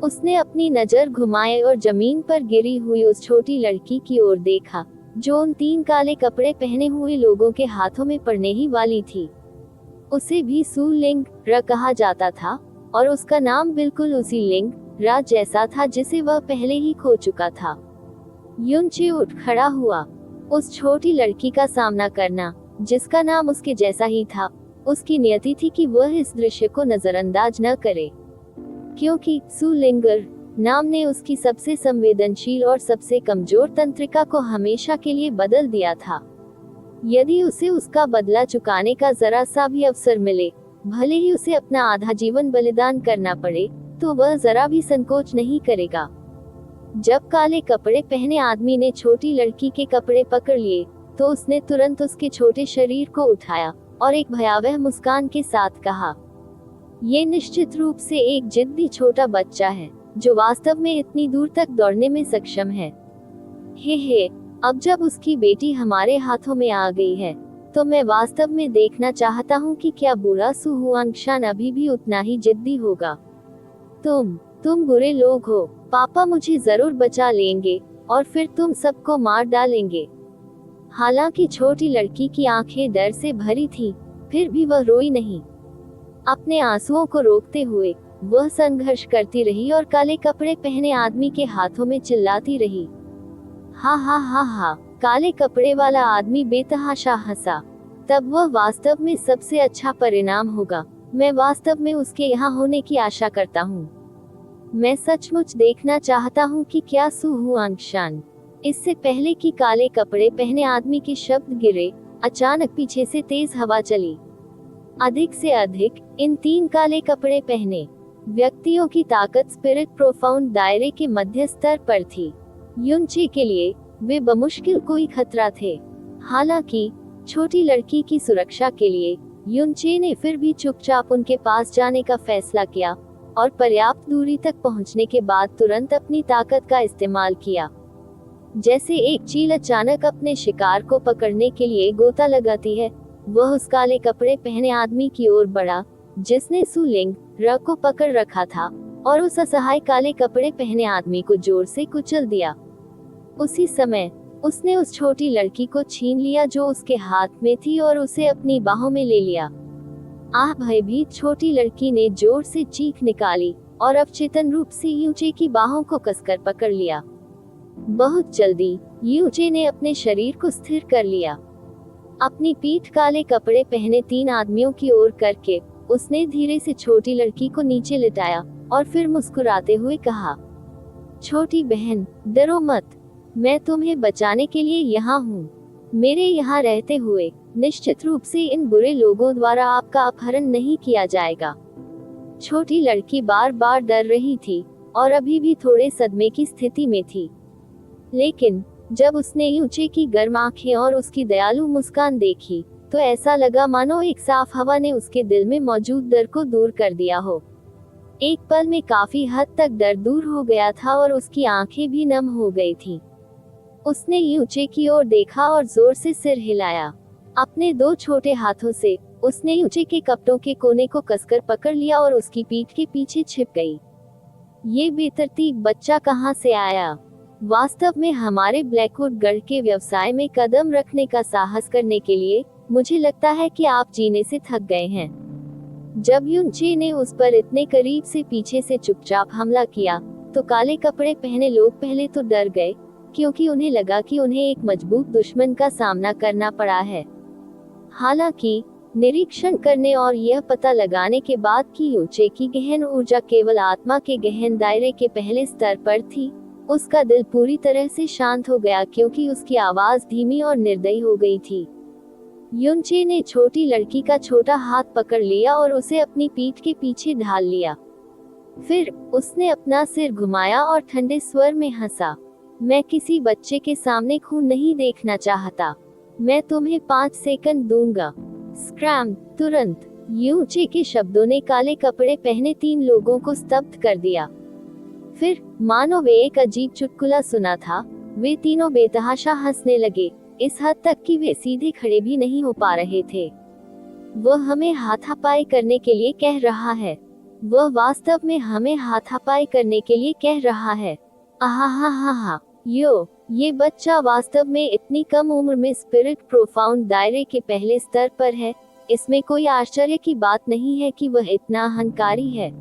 उसने अपनी नजर घुमाए और जमीन पर गिरी हुई उस छोटी लड़की की ओर देखा, जो उन 3 काले कपड़े पहने हुए लोगों के हाथों में पड़ने ही वाली थी। उसे भी सू लिंग र कहा जाता था, और उसका नाम बिल्कुल उसी लिंग रा जैसा था जिसे वह पहले ही खो चुका था। युनचे उठ खड़ा हुआ। उस छोटी लड़की का सामना करना, जिसका नाम उसके जैसा ही था, उसकी नियति थी कि वह इस दृश्य को नजरअंदाज न करे, क्योंकि सू लिंगर नाम ने उसकी सबसे संवेदनशील और सबसे कमजोर तंत्रिका को हमेशा के लिए बदल दिया था। यदि उसे उसका बदला चुकाने का जरा सा भी अवसर मिले, भले ही उसे अपना आधा जीवन बलिदान करना पड़े, तो वह जरा भी संकोच नहीं करेगा। जब काले कपड़े पहने आदमी ने छोटी लड़की के कपड़े पकड़ लिए, तो उसने तुरंत उसके छोटे शरीर को उठाया और एक भयावह मुस्कान के साथ कहा, ये निश्चित रूप से एक जिद्दी छोटा बच्चा है, जो वास्तव में इतनी दूर तक दौड़ने में सक्षम है। हे, अब जब उसकी बेटी हमारे हाथों में आ गई है, तो मैं वास्तव में देखना चाहता हूँ कि क्या बूढ़ा सू हुआंगशान अभी भी उतना ही जिद्दी होगा। तुम बुरे लोग हो, पापा मुझे जरूर बचा लेंगे, और फिर तुम सबको मार डालेंगे। हालांकि छोटी लड़की की आंखें डर से भरी थी, फिर भी वह रोई नहीं। अपने आंसुओं को रोकते हुए वह संघर्ष करती रही और काले कपड़े पहने आदमी के हाथों में चिल्लाती रही। हा हा हा हा। काले कपड़े वाला आदमी बेतहाशा हंसा। तब वह वास्तव में सबसे अच्छा परिणाम होगा। मैं वास्तव में उसके यहाँ होने की आशा करता हूँ। मैं सचमुच देखना चाहता हूँ कि क्या सु हुआ अंशान। इससे पहले कि काले कपड़े पहने आदमी के शब्द गिरे, अचानक पीछे से तेज हवा चली। अधिक से अधिक इन 3 काले कपड़े पहने व्यक्तियों की ताकत स्पिरिट प्रोफाउंड दायरे के मध्य स्तर पर थी। युनचे के लिए वे बमुश्किल कोई खतरा थे। हालांकि छोटी लड़की की सुरक्षा के लिए युनचे ने फिर भी चुपचाप उनके पास जाने का फैसला किया और पर्याप्त दूरी तक पहुंचने के बाद तुरंत अपनी ताकत का इस्तेमाल किया। जैसे एक चील अचानक अपने शिकार को पकड़ने के लिए गोता लगाती है, वह उस काले कपड़े पहने आदमी की ओर बढ़ा जिसने सुलिंग र को पकड़ रखा था और उस असहाय काले कपड़े पहने आदमी को जोर से कुचल दिया। उसी समय उसने उस छोटी लड़की को छीन लिया जो उसके हाथ में थी और उसे अपनी बाहों में ले लिया। आह भयभीत छोटी लड़की ने जोर से चीख निकाली और अवचेतन रूप से यूचे की बाहों को कसकर पकड़ लिया। बहुत जल्दी यूचे ने अपने शरीर को स्थिर कर लिया। अपनी पीठ काले कपड़े पहने 3 आदमियों की ओर करके उसने धीरे से छोटी लड़की को नीचे लिटाया और फिर मुस्कुराते हुए कहा, छोटी बहन, डरो मत, मैं तुम्हें बचाने के लिए यहाँ हूँ। मेरे यहाँ रहते हुए निश्चित रूप से इन बुरे लोगों द्वारा आपका अपहरण नहीं किया जाएगा। छोटी लड़की बार बार डर रही थी और अभी भी थोड़े सदमे की स्थिति में थी, लेकिन जब उसने यूचे की गर्म आंखें और उसकी दयालु मुस्कान देखी तो ऐसा लगा मानो एक साफ हवा ने उसके दिल में मौजूद डर को दूर कर दिया हो। एक पल में काफी हद तक डर दूर हो गया था और उसकी आंखें भी नम हो गई थीं। उसने यूचे की ओर देखा और जोर से सिर हिलाया। अपने 2 छोटे हाथों से उसने यूचे के कपड़ों के कोने को कसकर पकड़ लिया और उसकी पीठ के पीछे छिप गई। ये बेतरतीब बच्चा कहाँ से आया? वास्तव में हमारे ब्लैकवुड गढ़ के व्यवसाय में कदम रखने का साहस करने के लिए मुझे लगता है कि आप जीने से थक गए हैं। जब युनचे ने उस पर इतने करीब से पीछे से चुपचाप हमला किया तो काले कपड़े पहने लोग पहले तो डर गए, क्योंकि उन्हें लगा कि उन्हें एक मजबूत दुश्मन का सामना करना पड़ा है। हालांकि निरीक्षण करने और यह पता लगाने के बाद कि युनचे की गहन ऊर्जा केवल आत्मा के गहन दायरे के पहले स्तर पर थी, उसका दिल पूरी तरह से शांत हो गया, क्योंकि उसकी आवाज धीमी और निर्दयी हो गई थी। युनचे ने छोटी लड़की का छोटा हाथ पकड़ लिया और उसे अपनी पीठ के पीछे ढाल लिया। फिर उसने अपना सिर घुमाया और ठंडे स्वर में हंसा, मैं किसी बच्चे के सामने खून नहीं देखना चाहता। मैं तुम्हें 5 सेकंड दूंगा। स्क्रैम, तुरंत। युनचे के शब्दों ने काले कपड़े पहने 3 लोगों को स्तब्ध कर दिया। फिर मानो वे एक अजीब चुटकुला सुना था, वे तीनों बेतहाशा हंसने लगे, इस हद तक कि वे सीधे खड़े भी नहीं हो पा रहे थे। वह हमें हाथापाई करने के लिए कह रहा है। वह वास्तव में हमें हाथापाई करने के लिए कह रहा है। आहा, ये बच्चा वास्तव में इतनी कम उम्र में स्पिरिट प्रोफाउंड दायरे के पहले स्तर पर है। इसमें कोई आश्चर्य की बात नहीं है कि वह इतना अहंकारी है।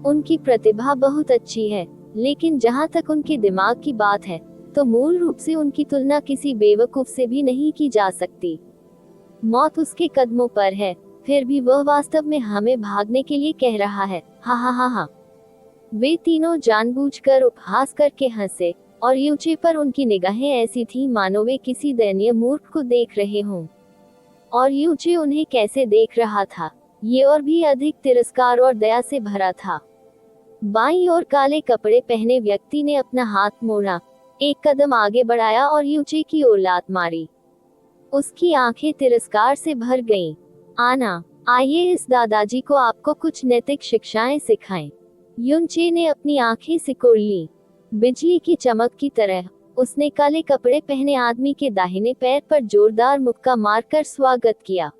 उनकी प्रतिभा बहुत अच्छी है, लेकिन जहाँ तक उनके दिमाग की बात है तो मूल रूप से उनकी तुलना किसी बेवकूफ से भी नहीं की जा सकती। मौत उसके कदमों पर है, फिर भी वह वास्तव में हमें भागने के लिए कह रहा है। हा। वे तीनों जानबूझकर उपहास करके हंसे और यूचे पर उनकी निगाहें ऐसी थीं मानो वे किसी दयनीय मूर्ख को देख रहे हों। और यूचे उन्हें कैसे देख रहा था, ये और भी अधिक तिरस्कार और दया से भरा था। बाईं ओर काले कपड़े पहने व्यक्ति ने अपना हाथ मोड़ा, एक कदम आगे बढ़ाया और यूचे की ओर लात मारी। उसकी आंखें तिरस्कार से भर गईं। आना, आइए इस दादाजी को आपको कुछ नैतिक शिक्षाएं सिखाएं। युनचे ने अपनी आंखें सिकोड़ ली। बिजली की चमक की तरह उसने काले कपड़े पहने आदमी के दाहिने पैर पर जोरदार मुक्का मारकर स्वागत किया।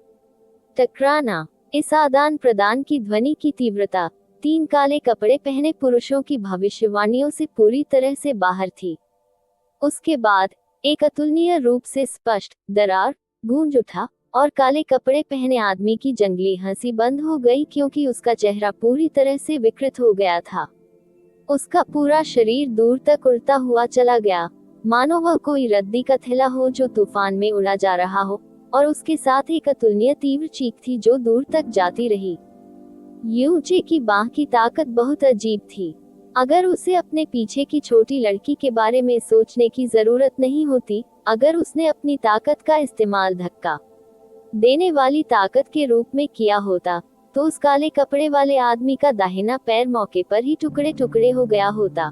टकराना। इस आदान प्रदान की ध्वनि की तीव्रता 3 काले कपड़े पहने पुरुषों की भविष्यवाणियों से पूरी तरह से बाहर थी। उसके बाद एक अतुलनीय रूप से स्पष्ट दरार गूंज उठा और काले कपड़े पहने आदमी की जंगली हंसी बंद हो गई क्योंकि उसका चेहरा पूरी तरह से विकृत हो गया था। उसका पूरा शरीर दूर तक उड़ता हुआ चला गया, मानो वह कोई रद्दी का थैला हो जो तूफान में उड़ा जा रहा हो, और उसके साथ एक अतुलनीय तीव्र चीख थी जो दूर तक जाती रही। यूचे की बाह की ताकत बहुत अजीब थी। अगर उसे अपने पीछे की छोटी लड़की के बारे में सोचने की जरूरत नहीं होती, अगर उसने अपनी ताकत का इस्तेमाल धक्का देने वाली ताकत के रूप में किया होता, तो उस काले कपड़े वाले आदमी का दाहिना पैर मौके पर ही टुकड़े टुकड़े हो गया होता।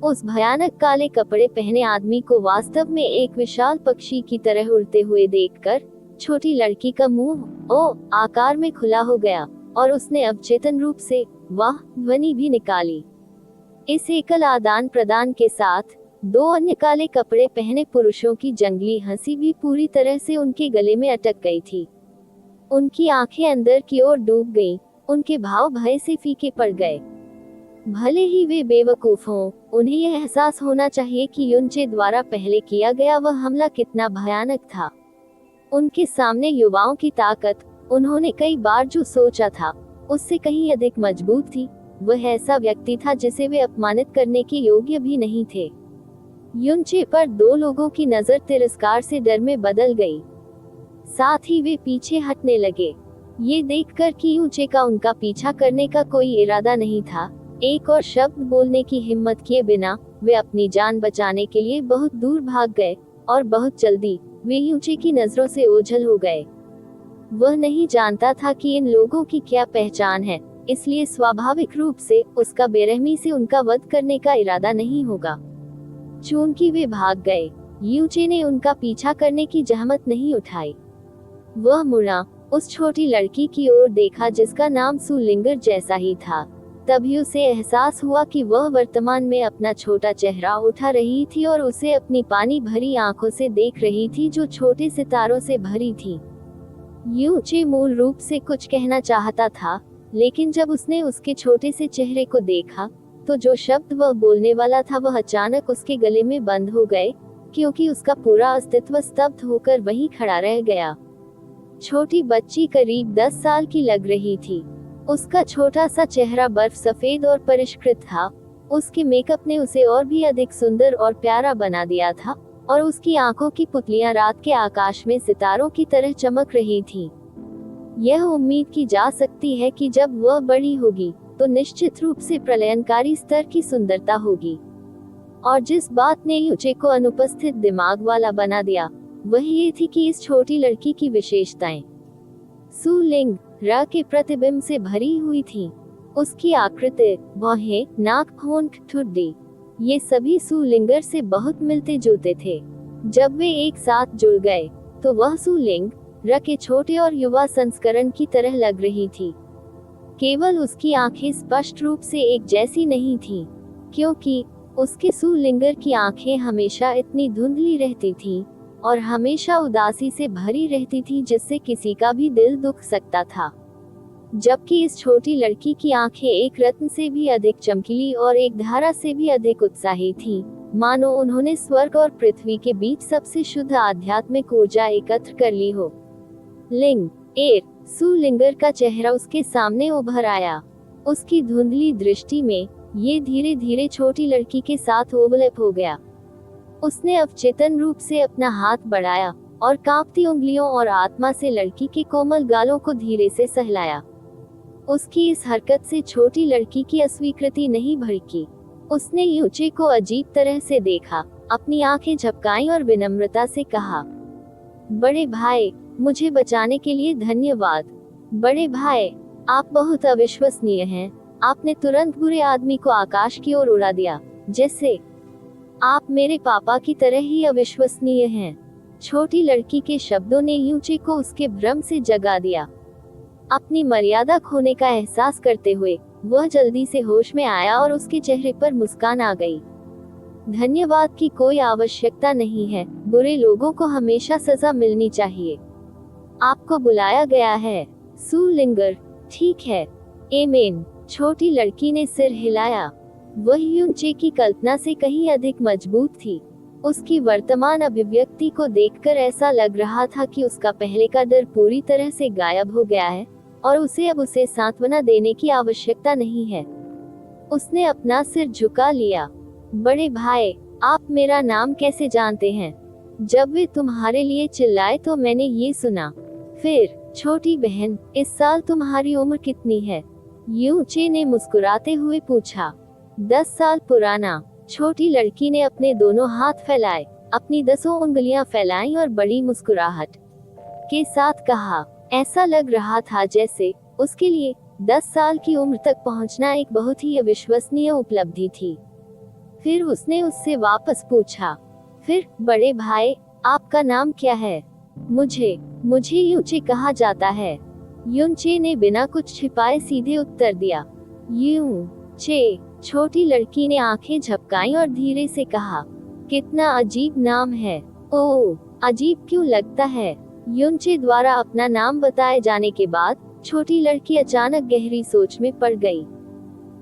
उस भयानक काले कपड़े पहने आदमी को वास्तव में एक विशाल पक्षी की तरह उड़ते हुए देखकर छोटी लड़की का मुंह ओ आकार में खुला हो गया और उसने अवचेतन रूप से वाह ध्वनि भी निकाली। इस एकल आदान प्रदान के साथ दो अन्य काले कपड़े पहने पुरुषों की जंगली हंसी भी पूरी तरह से उनके गले में अटक गई थी। उनकी आंखें अंदर की ओर डूब गईं, उनके भाव भय से फीके पड़ गए। भले ही वे बेवकूफ हों, उन्हें यह एहसास होना चाहिए कि युनचे द्वारा पहले किया गया वह हमला कितना भयानक था। उनके सामने युवाओं की ताकत, उन्होंने कई बार जो सोचा था, उससे कहीं अधिक मजबूत थी। वह ऐसा व्यक्ति था जिसे वे अपमानित करने के योग्य भी नहीं थे। युनचे पर दो लोगों की नजर तिरस्कार से डर में बदल गई। साथ ही वे पीछे हटने लगे, ये देखकर कि यूचे का उनका पीछा करने का कोई इरादा नहीं था। एक और शब्द बोलने की हिम्मत किए बिना वे अपनी जान बचाने के लिए बहुत दूर भाग गए, और बहुत जल्दी वे यूचे की नजरों से ओझल हो गए। वह नहीं जानता था कि इन लोगों की क्या पहचान है, इसलिए स्वाभाविक रूप से उसका बेरहमी से उनका वध करने का इरादा नहीं होगा। चूंकि वे भाग गए, यूचे ने उनका पीछा करने की जहमत नहीं उठाई। वह मुड़ा, उस छोटी लड़की की ओर देखा जिसका नाम सु लिंगर जैसा ही था। तभी उसे एहसास हुआ कि वह वर्तमान में अपना छोटा चेहरा उठा रही थी और उसे अपनी पानी भरी आंखों से देख रही थी जो छोटे सितारों से भरी थी। यूचे मूल रूप से कुछ कहना चाहता था, लेकिन जब उसने उसके छोटे से चेहरे को देखा, तो जो शब्द वह बोलने वाला था वह अचानक उसके गले में बंद हो गए, क्योंकि उसका पूरा अस्तित्व स्तब्ध होकर वहीं खड़ा रह गया। छोटी बच्ची करीब 10 साल की लग रही थी। उसका छोटा सा चेहरा बर्फ सफेद और परिष्कृत था। उसके मेकअप ने उसे और भी अधिक सुंदर और प्यारा बना दिया था, और उसकी आंखों की पुतलियां रात के आकाश में सितारों की तरह चमक रही थीं। यह उम्मीद की जा सकती है कि जब वह बड़ी होगी, तो निश्चित रूप से प्रलयनकारी स्तर की सुंदरता होगी। और जिस बात ने यूचे को अनुपस्थित दिमाग वाला बना दिया, वह ये थी कि इस छोटी लड़की की विशेषताएं सु लिंग रा के प्रतिबिंब से भरी हुई थी। उसकी आकृति, बाहें, नाक, होंठ, ठुड्डी, ये सभी सु लिंगर से बहुत मिलते जुलते थे। जब वे एक साथ जुड़ गए, तो वह सु लिंग रा के छोटे और युवा संस्करण की तरह लग रही थी। केवल उसकी आंखें स्पष्ट रूप से एक जैसी नहीं थीं, क्योंकि उसके सु लिंगर की आंखें हमेशा इतनी धुंधली रहती थीं और हमेशा उदासी से भरी रहती थी जिससे किसी का भी दिल दुख सकता था। जबकि इस छोटी लड़की की आंखें एक रत्न से भी अधिक चमकीली और एक धारा से भी अधिक उत्साही थीं, मानो उन्होंने स्वर्ग और पृथ्वी के बीच सबसे शुद्ध आध्यात्मिक ऊर्जा एकत्र कर ली हो। लिंग एर सु लिंगर का चेहरा उसके सामने उभर आया। उसकी धुंधली दृष्टि में ये धीरे धीरे छोटी लड़की के साथ ओवरलैप हो गया। उसने अवचेतन रूप से अपना हाथ बढ़ाया और कांपती उंगलियों और आत्मा से लड़की के कोमल गालों को धीरे से सहलाया। उसकी इस हरकत से छोटी लड़की की अस्वीकृति नहीं भड़की। उसने यूचे को अजीब तरह से देखा, अपनी आंखें झपकाईं और विनम्रता से कहा, बड़े भाई, मुझे बचाने के लिए धन्यवाद। बड़े भाई, आप बहुत अविश्वसनीय हैं। आपने तुरंत बुरे आदमी को आकाश की ओर उड़ा दिया, जैसे आप मेरे पापा की तरह ही अविश्वसनीय हैं। छोटी लड़की के शब्दों ने यूचे को उसके भ्रम से जगा दिया। अपनी मर्यादा खोने का एहसास करते हुए वह जल्दी से होश में आया और उसके चेहरे पर मुस्कान आ गई। धन्यवाद की कोई आवश्यकता नहीं है। बुरे लोगों को हमेशा सजा मिलनी चाहिए। आपको बुलाया गया है, सु लिंगर। ठीक है, एमेन। छोटी लड़की ने सिर हिलाया। वह यूचे की कल्पना से कहीं अधिक मजबूत थी। उसकी वर्तमान अभिव्यक्ति को देखकर ऐसा लग रहा था कि उसका पहले का डर पूरी तरह से गायब हो गया है और उसे सांत्वना देने की आवश्यकता नहीं है। उसने अपना सिर झुका लिया। बड़े भाई, आप मेरा नाम कैसे जानते हैं? जब वे तुम्हारे लिए चिल्लाए तो मैंने ये सुना। फिर, छोटी बहन, इस साल तुम्हारी उम्र कितनी है? यूचे ने मुस्कुराते हुए पूछा। 10 साल पुराना। छोटी लड़की ने अपने दोनों हाथ फैलाए, अपनी 10 उंगलियां फैलाईं और बड़ी मुस्कुराहट के साथ कहा। ऐसा लग रहा था जैसे उसके लिए 10 साल की उम्र तक पहुंचना एक बहुत ही अविश्वसनीय उपलब्धि थी। फिर उसने उससे वापस पूछा, फिर बड़े भाई, आपका नाम क्या है? मुझे यूचे कहा जाता है। यूचे ने बिना कुछ छिपाए सीधे उत्तर दिया। यूचे। छोटी लड़की ने आंखें झपकाईं और धीरे से कहा, कितना अजीब नाम है। ओह, अजीब क्यों लगता है? यूचे द्वारा अपना नाम बताए जाने के बाद छोटी लड़की अचानक गहरी सोच में पड़ गई।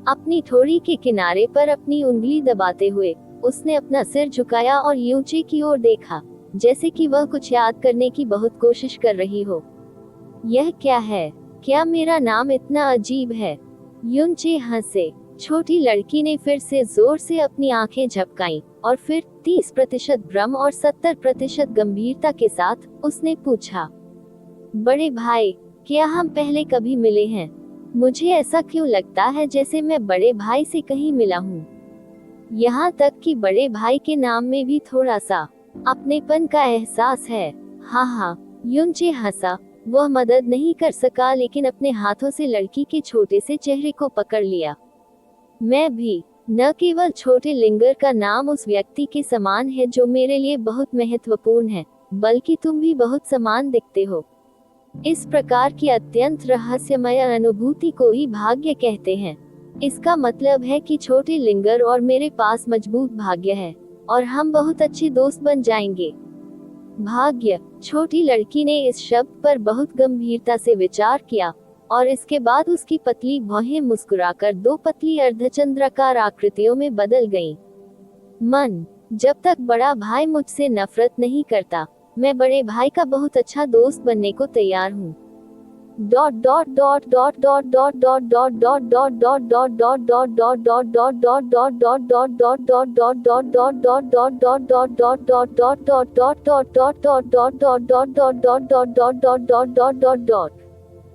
अपनी ठोड़ी के किनारे पर अपनी उंगली दबाते हुए उसने अपना सिर झुकाया और यूचे की ओर देखा, जैसे कि वह कुछ याद करने की बहुत कोशिश कर रही हो। यह क्या है? क्या मेरा नाम इतना अजीब है? यूचे हंसे। छोटी लड़की ने फिर से जोर से अपनी आंखें झपकाईं और फिर 30% भ्रम और 70% गंभीरता के साथ उसने पूछा, बड़े भाई, क्या हम पहले कभी मिले हैं? मुझे ऐसा क्यों लगता है जैसे मैं बड़े भाई से कहीं मिला हूँ। यहाँ तक कि बड़े भाई के नाम में भी थोड़ा सा अपनेपन का एहसास है। हाँ, यूचे हंसा। वह मदद नहीं कर सका लेकिन अपने हाथों से लड़की के छोटे से चेहरे को पकड़ लिया। मैं भी। न केवल छोटे लिंगर का नाम उस व्यक्ति के समान है जो मेरे लिए बहुत महत्वपूर्ण है, बल्कि तुम भी बहुत समान दिखते हो। इस प्रकार की अत्यंत रहस्यमय अनुभूति को ही भाग्य कहते हैं। इसका मतलब है कि छोटे लिंगर और मेरे पास मजबूत भाग्य है और हम बहुत अच्छे दोस्त बन जाएंगे। भाग्य। छोटी लड़की ने इस शब्द पर बहुत गंभीरता से विचार किया और इसके बाद उसकी पतली भौहें मुस्कुराकर 2 पतली अर्धचंद्राकार आकृतियों में बदल गईं। मन। जब तक बड़ा भाई मुझसे नफरत नहीं करता, मैं बड़े भाई का बहुत अच्छा दोस्त बनने को तैयार हूँ।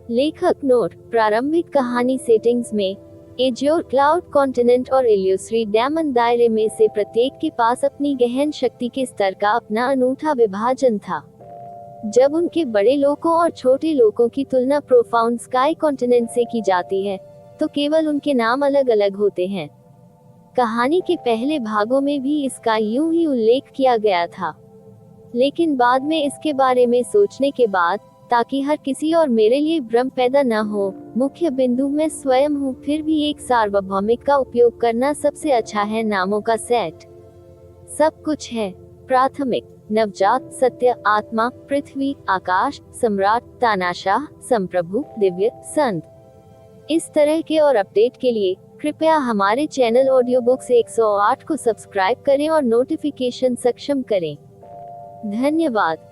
लेखक नोट। प्रारंभिक कहानी सेटिंग्स में एज्योर क्लाउड कॉन्टिनेंट और इल्यूसरी डेमन दायरे में से प्रत्येक के पास अपनी गहन शक्ति के स्तर का अपना अनूठा विभाजन था। जब उनके बड़े लोकों और छोटे लोकों की तुलना प्रोफाउंड स्काई कॉन्टिनेंट से की जाती है, तो केवल उनके नाम अलग अलग होते हैं। कहानी के पहले भागों में भी इसका यूं ही उल्लेख किया गया था, लेकिन बाद में इसके बारे में सोचने के बाद, ताकि हर किसी और मेरे लिए भ्रम पैदा न हो, मुख्य बिंदु मैं स्वयं हूँ। फिर भी एक सार्वभौमिक का उपयोग करना सबसे अच्छा है। नामों का सेट सब कुछ है। प्राथमिक, नवजात, सत्य, आत्मा, पृथ्वी, आकाश, सम्राट, तानाशाह, संप्रभु, दिव्य, संत। इस तरह के और अपडेट के लिए कृपया हमारे चैनल ऑडियो बुक्स 108 को सब्सक्राइब करें और नोटिफिकेशन सक्षम करें। धन्यवाद।